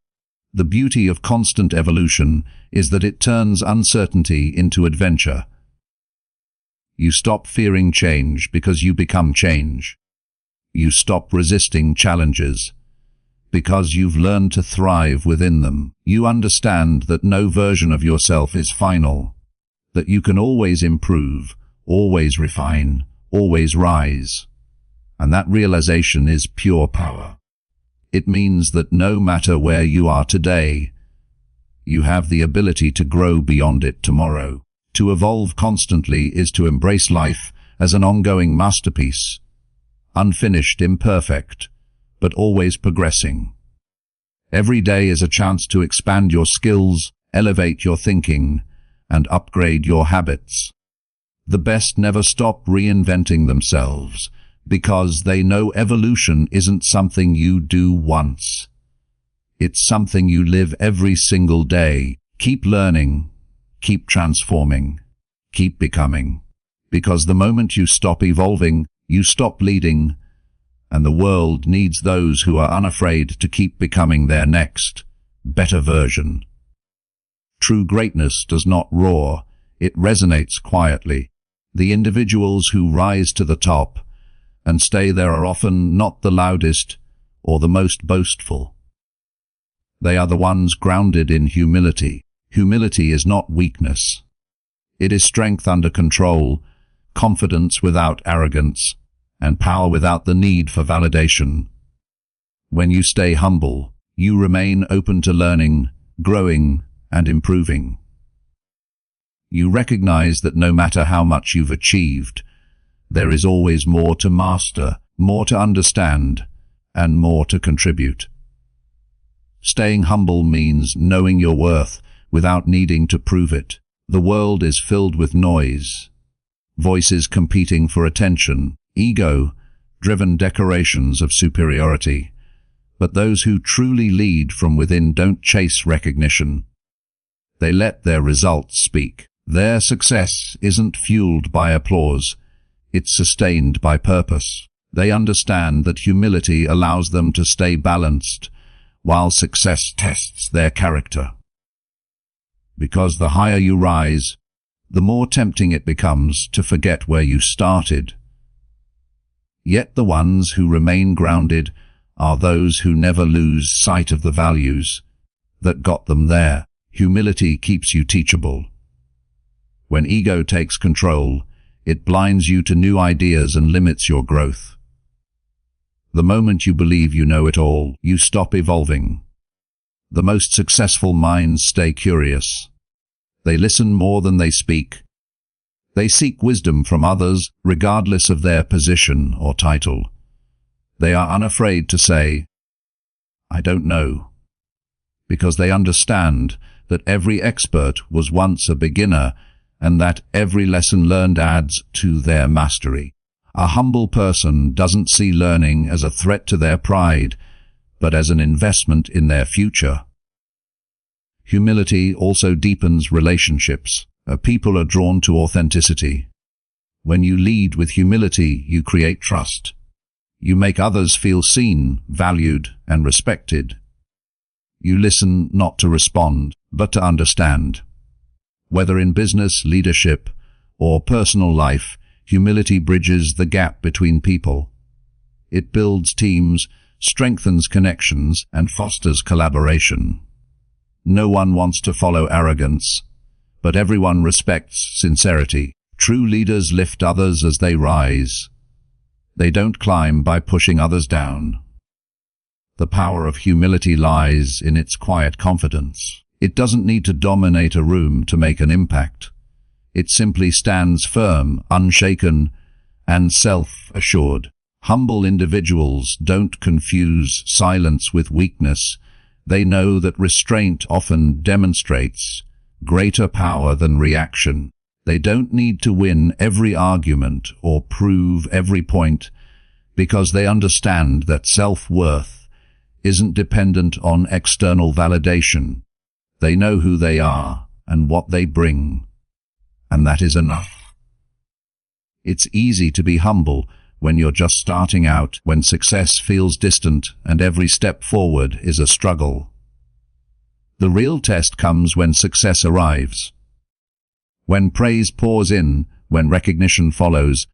Speaker 1: The beauty of constant evolution is that it turns uncertainty into adventure. You stop fearing change because you become change. You stop resisting challenges because you've learned to thrive within them. You understand that no version of yourself is final, that you can always improve, always refine, always rise. And that realization is pure power. It means that no matter where you are today, you have the ability to grow beyond it tomorrow. To evolve constantly is to embrace life as an ongoing masterpiece, unfinished, imperfect, but always progressing. Every day is a chance to expand your skills, elevate your thinking, and upgrade your habits. The best never stop reinventing themselves, because they know evolution isn't something you do once. It's something you live every single day. Keep learning, keep transforming, keep becoming. Because the moment you stop evolving, you stop leading, and the world needs those who are unafraid to keep becoming their next, better version. True greatness does not roar, it resonates quietly. The individuals who rise to the top and stay there are often not the loudest or the most boastful. They are the ones grounded in humility. Humility is not weakness. It is strength under control, confidence without arrogance, and power without the need for validation. When you stay humble, you remain open to learning, growing, and improving. You recognize that no matter how much you've achieved, there is always more to master, more to understand, and more to contribute. Staying humble means knowing your worth without needing to prove it. The world is filled with noise, voices competing for attention, ego-driven decorations of superiority. But those who truly lead from within don't chase recognition. They let their results speak. Their success isn't fueled by applause, it's sustained by purpose. They understand that humility allows them to stay balanced, while success tests their character. Because the higher you rise, the more tempting it becomes to forget where you started. Yet the ones who remain grounded are those who never lose sight of the values that got them there. Humility keeps you teachable. When ego takes control, it blinds you to new ideas and limits your growth. The moment you believe you know it all, you stop evolving. The most successful minds stay curious. They listen more than they speak. They seek wisdom from others, regardless of their position or title. They are unafraid to say, "I don't know," because they understand that every expert was once a beginner and that every lesson learned adds to their mastery. A humble person doesn't see learning as a threat to their pride, but as an investment in their future. Humility also deepens relationships. People are drawn to authenticity. When you lead with humility, you create trust. You make others feel seen, valued, and respected. You listen not to respond, but to understand. Whether in business, leadership, or personal life, humility bridges the gap between people. It builds teams, strengthens connections, and fosters collaboration. No one wants to follow arrogance, but everyone respects sincerity. True leaders lift others as they rise. They don't climb by pushing others down. The power of humility lies in its quiet confidence. It doesn't need to dominate a room to make an impact. It simply stands firm, unshaken, and self-assured. Humble individuals don't confuse silence with weakness. They know that restraint often demonstrates greater power than reaction. They don't need to win every argument or prove every point because they understand that self-worth isn't dependent on external validation. They know who they are and what they bring, and that is enough. It's easy to be humble when you're just starting out, when success feels distant and every step forward is a struggle. The real test comes when success arrives. When praise pours in, when recognition follows,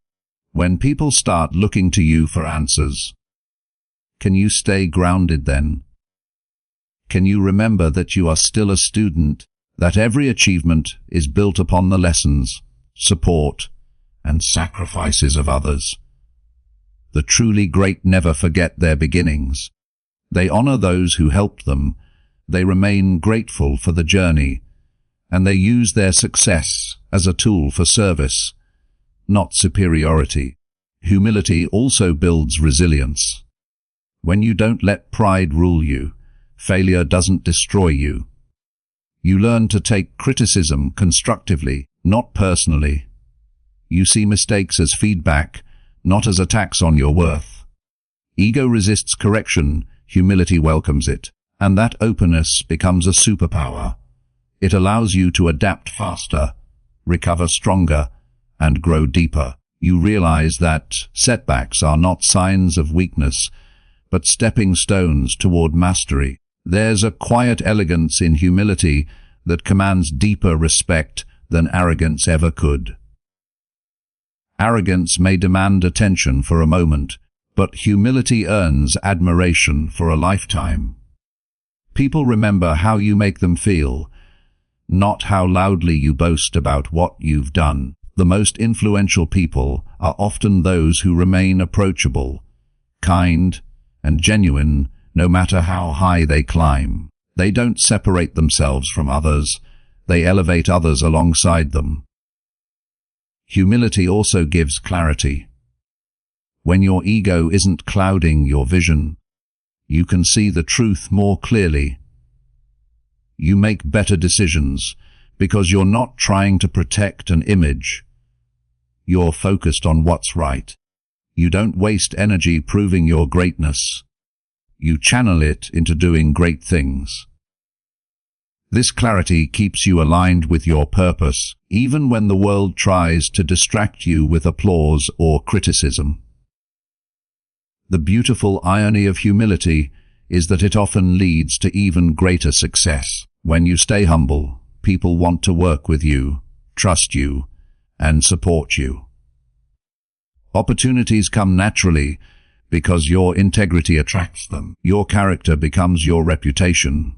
Speaker 1: when people start looking to you for answers. Can you stay grounded then? Can you remember that you are still a student, that every achievement is built upon the lessons, support, and sacrifices of others? The truly great never forget their beginnings. They honor those who helped them. They remain grateful for the journey, and they use their success as a tool for service, not superiority. Humility also builds resilience. When you don't let pride rule you, failure doesn't destroy you. You learn to take criticism constructively, not personally. You see mistakes as feedback, not as attacks on your worth. Ego resists correction, humility welcomes it, and that openness becomes a superpower. It allows you to adapt faster, recover stronger, and grow deeper. You realize that setbacks are not signs of weakness, but stepping stones toward mastery. There's a quiet elegance in humility that commands deeper respect than arrogance ever could. Arrogance may demand attention for a moment, but humility earns admiration for a lifetime. People remember how you make them feel, not how loudly you boast about what you've done. The most influential people are often those who remain approachable, kind, and genuine, no matter how high they climb. They don't separate themselves from others, they elevate others alongside them. Humility also gives clarity. When your ego isn't clouding your vision, you can see the truth more clearly. You make better decisions because you're not trying to protect an image. You're focused on what's right. You don't waste energy proving your greatness. You channel it into doing great things. This clarity keeps you aligned with your purpose, even when the world tries to distract you with applause or criticism. The beautiful irony of humility is that it often leads to even greater success. When you stay humble, people want to work with you, trust you, and support you. Opportunities come naturally because your integrity attracts them. Your character becomes your reputation.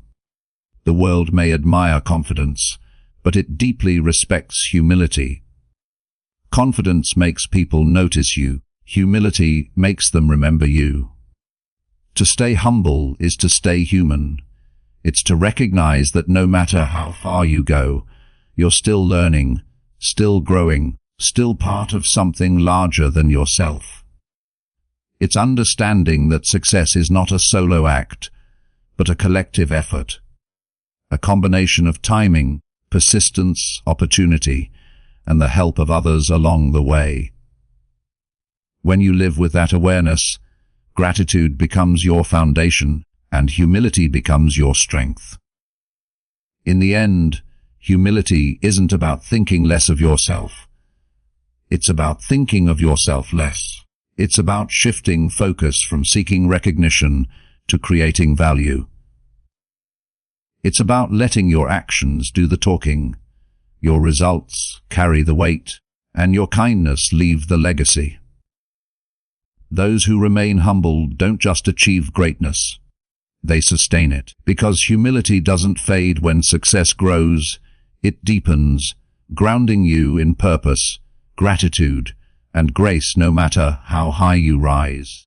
Speaker 1: The world may admire confidence, but it deeply respects humility. Confidence makes people notice you. Humility makes them remember you. To stay humble is to stay human. It's to recognize that no matter how far you go, you're still learning, still growing, still part of something larger than yourself. It's understanding that success is not a solo act, but a collective effort. A combination of timing, persistence, opportunity, and the help of others along the way. When you live with that awareness, gratitude becomes your foundation, and humility becomes your strength. In the end, humility isn't about thinking less of yourself. It's about thinking of yourself less. It's about shifting focus from seeking recognition to creating value. It's about letting your actions do the talking, your results carry the weight, and your kindness leave the legacy. Those who remain humble don't just achieve greatness, they sustain it. Because humility doesn't fade when success grows, it deepens, grounding you in purpose, gratitude, and grace no matter how high you rise.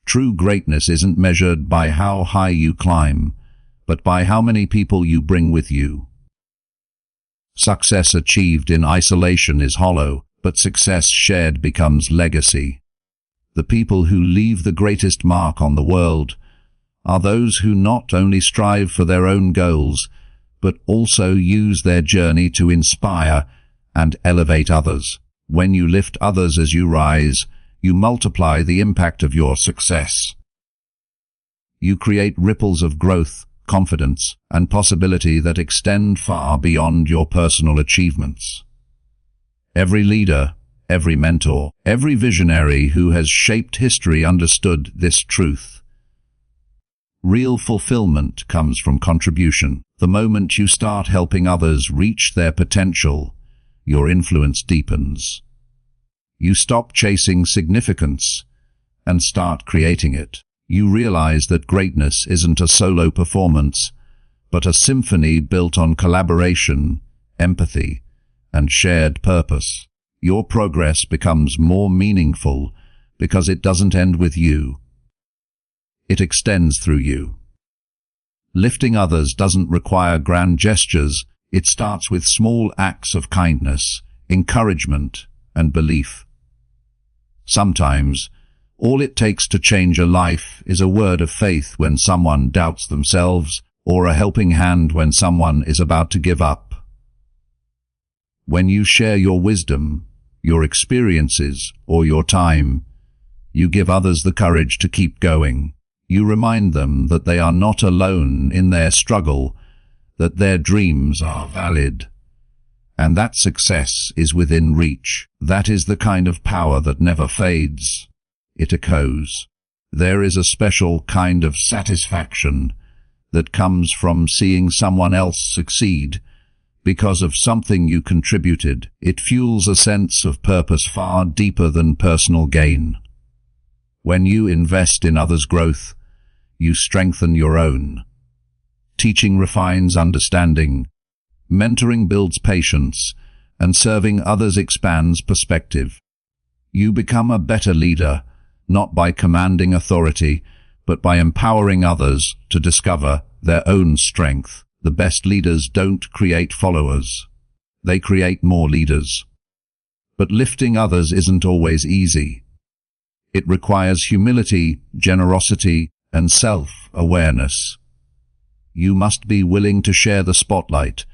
Speaker 1: True greatness isn't measured by how high you climb, but by how many people you bring with you. Success achieved in isolation is hollow, but success shared becomes legacy. The people who leave the greatest mark on the world are those who not only strive for their own goals, but also use their journey to inspire and elevate others. When you lift others as you rise, you multiply the impact of your success. You create ripples of growth, confidence, and possibility that extend far beyond your personal achievements. Every leader, every mentor, every visionary who has shaped history understood this truth. Real fulfillment comes from contribution. The moment you start helping others reach their potential, your influence deepens. You stop chasing significance and start creating it. You realize that greatness isn't a solo performance, but a symphony built on collaboration, empathy, and shared purpose. Your progress becomes more meaningful because it doesn't end with you. It extends through you. Lifting others doesn't require grand gestures. It starts with small acts of kindness, encouragement, and belief. Sometimes, all it takes to change a life is a word of faith when someone doubts themselves, or a helping hand when someone is about to give up. When you share your wisdom, your experiences, or your time, you give others the courage to keep going. You remind them that they are not alone in their struggle, that their dreams are valid, and that success is within reach. That is the kind of power that never fades. It echoes. There is a special kind of satisfaction that comes from seeing someone else succeed because of something you contributed. It fuels a sense of purpose far deeper than personal gain. When you invest in others' growth, you strengthen your own. Teaching refines understanding, mentoring builds patience, and serving others expands perspective. You become a better leader, not by commanding authority, but by empowering others to discover their own strength. The best leaders don't create followers. They create more leaders. But lifting others isn't always easy. It requires humility, generosity, and self-awareness. You must be willing to share the spotlight,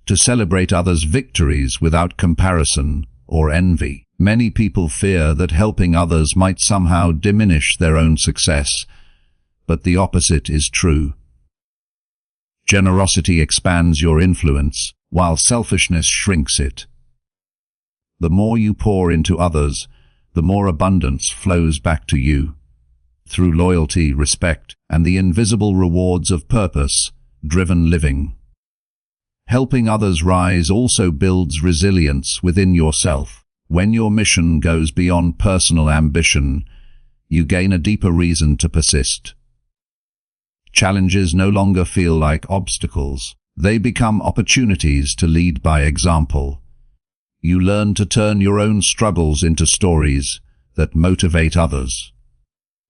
Speaker 1: to celebrate others' victories without comparison or envy. Many people fear that helping others might somehow diminish their own success, but the opposite is true. Generosity expands your influence, while selfishness shrinks it. The more you pour into others, the more abundance flows back to you, through loyalty, respect, and the invisible rewards of purpose-driven living. Helping others rise also builds resilience within yourself. When your mission goes beyond personal ambition, you gain a deeper reason to persist. Challenges no longer feel like obstacles. They become opportunities to lead by example. You learn to turn your own struggles into stories that motivate others.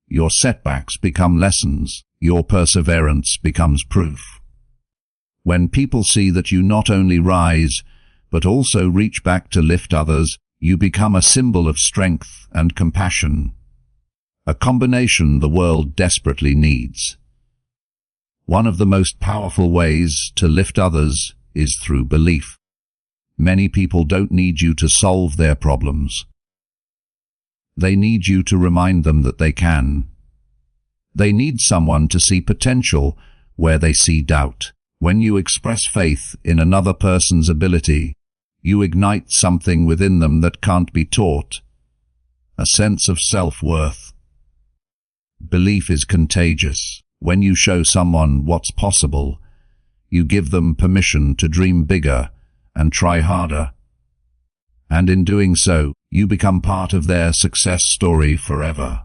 Speaker 1: Your setbacks become lessons. Your perseverance becomes proof. When people see that you not only rise, but also reach back to lift others, you become a symbol of strength and compassion. A combination the world desperately needs. One of the most powerful ways to lift others is through belief. Many people don't need you to solve their problems. They need you to remind them that they can. They need someone to see potential where they see doubt. When you express faith in another person's ability, you ignite something within them that can't be taught, a sense of self-worth. Belief is contagious. When you show someone what's possible, you give them permission to dream bigger and try harder. And in doing so, you become part of their success story forever.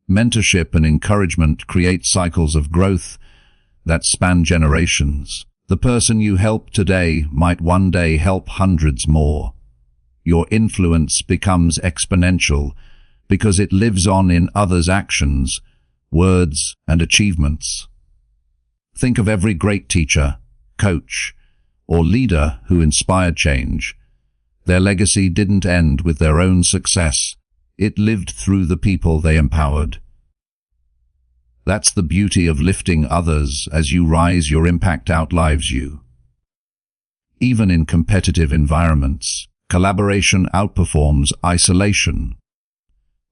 Speaker 1: Mentorship and encouragement create cycles of growth that span generations. The person you help today might one day help hundreds more. Your influence becomes exponential because it lives on in others' actions, words, and achievements. Think of every great teacher, coach, or leader who inspired change. Their legacy didn't end with their own success. It lived through the people they empowered. That's the beauty of lifting others. As you rise, your impact outlives you. Even in competitive environments, collaboration outperforms isolation.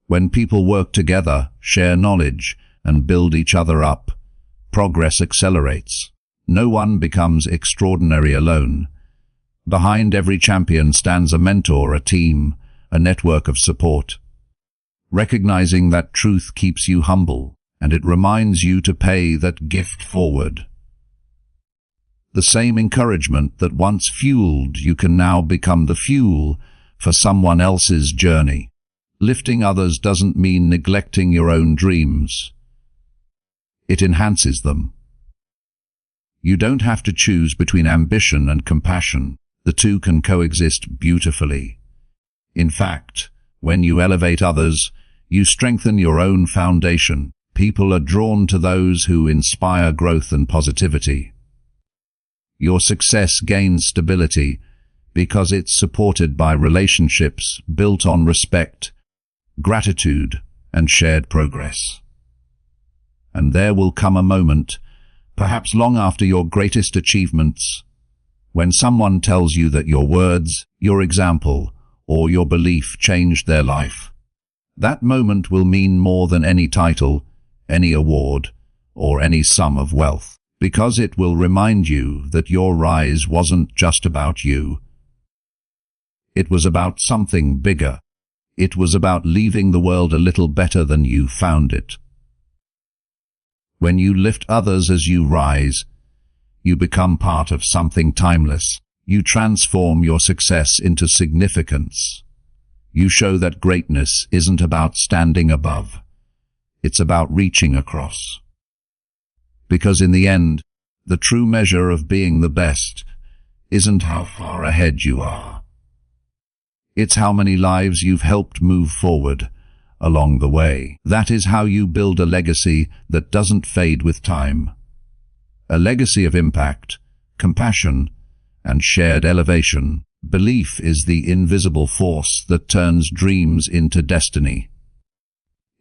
Speaker 1: When people work together, share knowledge, and build each other up, progress accelerates. No one becomes extraordinary alone. Behind every champion stands a mentor, a team, a network of support. Recognizing that truth keeps you humble, and it reminds you to pay that gift forward. The same encouragement that once fueled you can now become the fuel for someone else's journey. Lifting others doesn't mean neglecting your own dreams. It enhances them. You don't have to choose between ambition and compassion. The two can coexist beautifully. In fact, when you elevate others, you strengthen your own foundation. People are drawn to those who inspire growth and positivity. Your success gains stability because it's supported by relationships built on respect, gratitude, and shared progress. And there will come a moment, perhaps long after your greatest achievements, when someone tells you that your words, your example, or your belief changed their life. That moment will mean more than any title, any award, or any sum of wealth. because it will remind you that your rise wasn't just about you. It was about something bigger. It was about leaving the world a little better than you found it. When you lift others as you rise, you become part of something timeless. You transform your success into significance. You show that greatness isn't about standing above. It's about reaching across. Because in the end, the true measure of being the best isn't how far ahead you are. It's how many lives you've helped move forward along the way. That is how you build a legacy that doesn't fade with time. A legacy of impact, compassion, and shared elevation. Belief is the invisible force that turns dreams into destiny.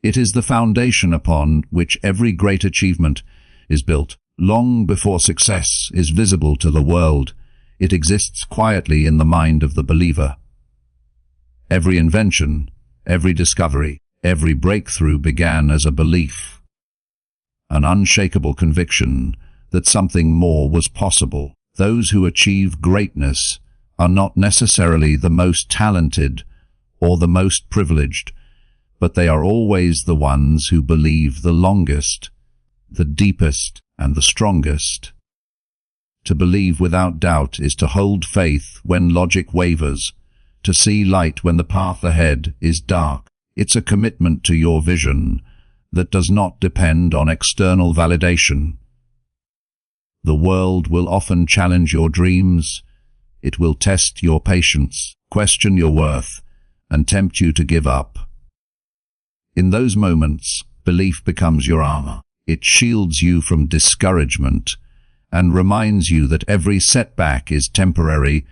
Speaker 1: It is the foundation upon which every great achievement is built. Long before success is visible to the world, it exists quietly in the mind of the believer. Every invention, every discovery, every breakthrough began as a belief, an unshakable conviction that something more was possible. Those who achieve greatness are not necessarily the most talented or the most privileged, but they are always the ones who believe the longest, the deepest, and the strongest. To believe without doubt is to hold faith when logic wavers, to see light when the path ahead is dark. It's a commitment to your vision that does not depend on external validation. The world will often challenge your dreams. It will test your patience, question your worth, and tempt you to give up. In those moments, belief becomes your armor. It shields you from discouragement and reminds you that every setback is temporary,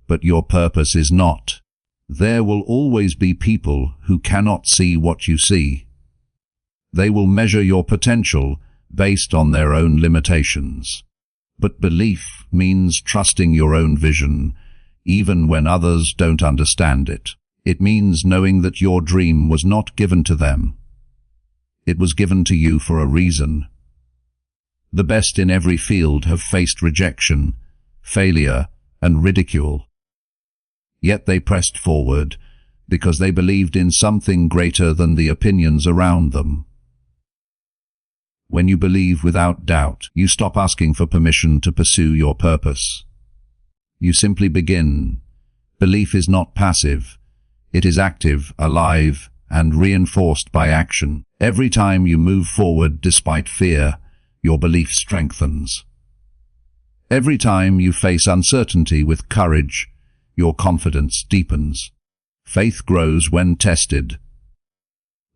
Speaker 1: but your purpose is not. There will always be people who cannot see what you see. They will measure your potential based on their own limitations. But belief means trusting your own vision, even when others don't understand it. It means knowing that your dream was not given to them. It was given to you for a reason. The best in every field have faced rejection, failure, and ridicule. Yet they pressed forward because they believed in something greater than the opinions around them. When you believe without doubt, you stop asking for permission to pursue your purpose. You simply begin. Belief is not passive. It is active, alive, and reinforced by action. Every time you move forward despite fear, your belief strengthens. Every time you face uncertainty with courage, your confidence deepens. Faith grows when tested.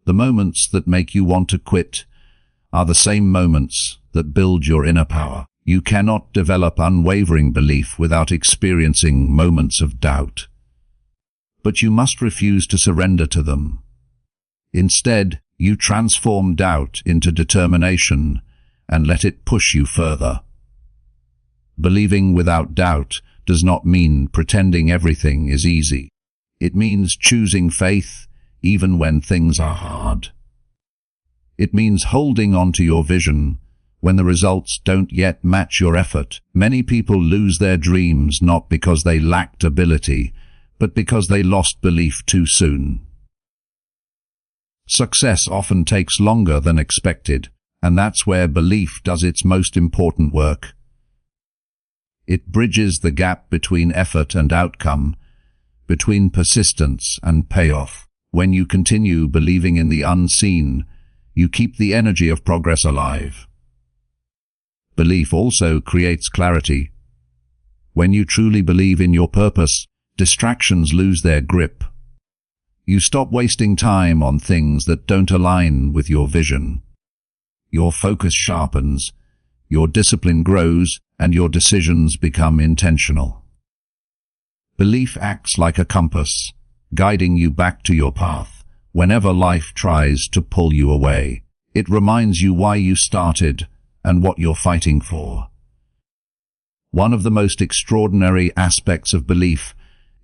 Speaker 1: The moments that make you want to quit are the same moments that build your inner power. You cannot develop unwavering belief without experiencing moments of doubt. But you must refuse to surrender to them. Instead, you transform doubt into determination and let it push you further. Believing without doubt does not mean pretending everything is easy. It means choosing faith even when things are hard. It means holding on to your vision when the results don't yet match your effort. Many people lose their dreams not because they lacked ability, but because they lost belief too soon. Success often takes longer than expected, and that's where belief does its most important work. It bridges the gap between effort and outcome, between persistence and payoff. When you continue believing in the unseen, you keep the energy of progress alive. Belief also creates clarity. When you truly believe in your purpose, distractions lose their grip. You stop wasting time on things that don't align with your vision. Your focus sharpens, your discipline grows, and your decisions become intentional. Belief acts like a compass, guiding you back to your path whenever life tries to pull you away. It reminds you why you started and what you're fighting for. One of the most extraordinary aspects of belief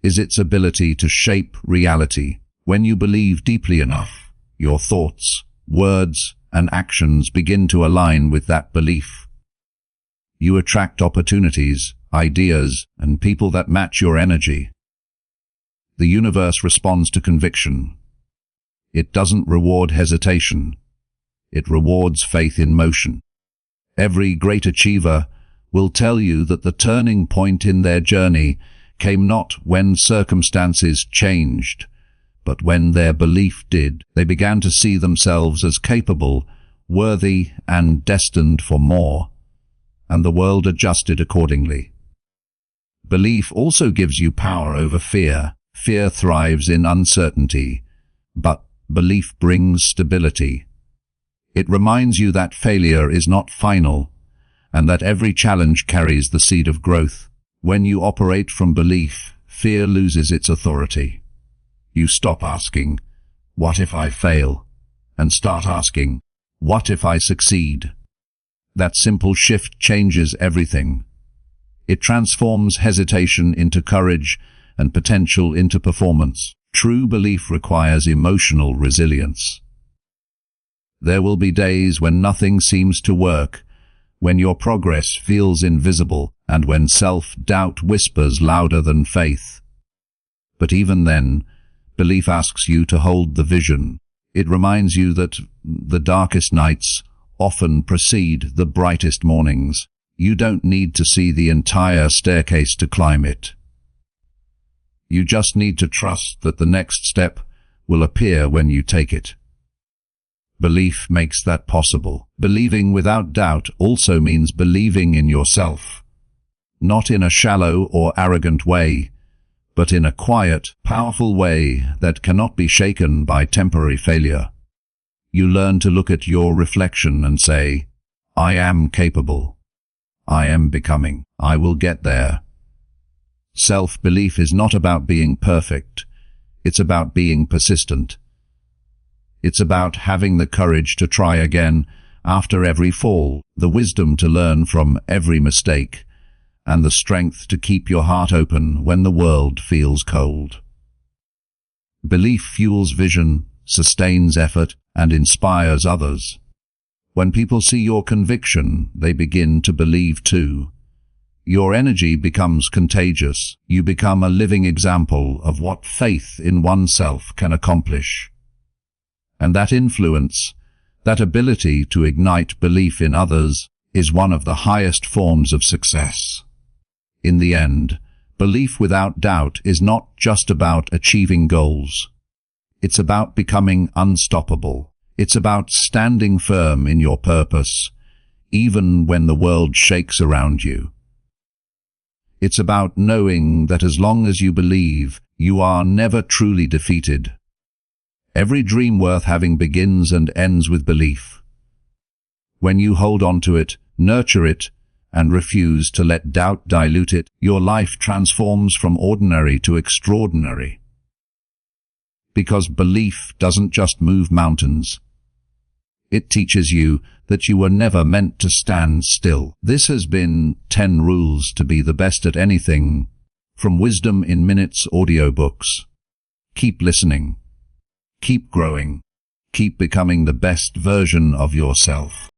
Speaker 1: is its ability to shape reality. When you believe deeply enough, your thoughts, words, and actions begin to align with that belief. You attract opportunities, ideas, and people that match your energy. The universe responds to conviction. It doesn't reward hesitation. It rewards faith in motion. Every great achiever will tell you that the turning point in their journey came not when circumstances changed, but when their belief did. They began to see themselves as capable, worthy, and destined for more, and the world adjusted accordingly. Belief also gives you power over fear. Fear thrives in uncertainty, but belief brings stability. It reminds you that failure is not final, and that every challenge carries the seed of growth. When you operate from belief, fear loses its authority. You stop asking, "What if I fail?" and start asking, "What if I succeed?" That simple shift changes everything. It transforms hesitation into courage and potential into performance. True belief requires emotional resilience. There will be days when nothing seems to work, when your progress feels invisible, and when self-doubt whispers louder than faith. But even then, belief asks you to hold the vision. It reminds you that the darkest nights often precede the brightest mornings. You don't need to see the entire staircase to climb it. You just need to trust that the next step will appear when you take it. Belief makes that possible. Believing without doubt also means believing in yourself. Not in a shallow or arrogant way, but in a quiet, powerful way that cannot be shaken by temporary failure. You learn to look at your reflection and say, "I am capable. I am becoming. I will get there." Self-belief is not about being perfect. It's about being persistent. It's about having the courage to try again after every fall, the wisdom to learn from every mistake, and the strength to keep your heart open when the world feels cold. Belief fuels vision, sustains effort, and inspires others. When people see your conviction, they begin to believe too. Your energy becomes contagious. You become a living example of what faith in oneself can accomplish. And that influence, that ability to ignite belief in others, is one of the highest forms of success. In the end, belief without doubt is not just about achieving goals. It's about becoming unstoppable. It's about standing firm in your purpose, even when the world shakes around you. It's about knowing that as long as you believe, you are never truly defeated. Every dream worth having begins and ends with belief. When you hold on to it, nurture it, and refuse to let doubt dilute it, your life transforms from ordinary to extraordinary. Because belief doesn't just move mountains. It teaches you that you were never meant to stand still. This has been 10 Rules to be the Best at Anything from Wisdom in Minutes audiobooks. Keep listening. Keep growing. Keep becoming the best version of yourself.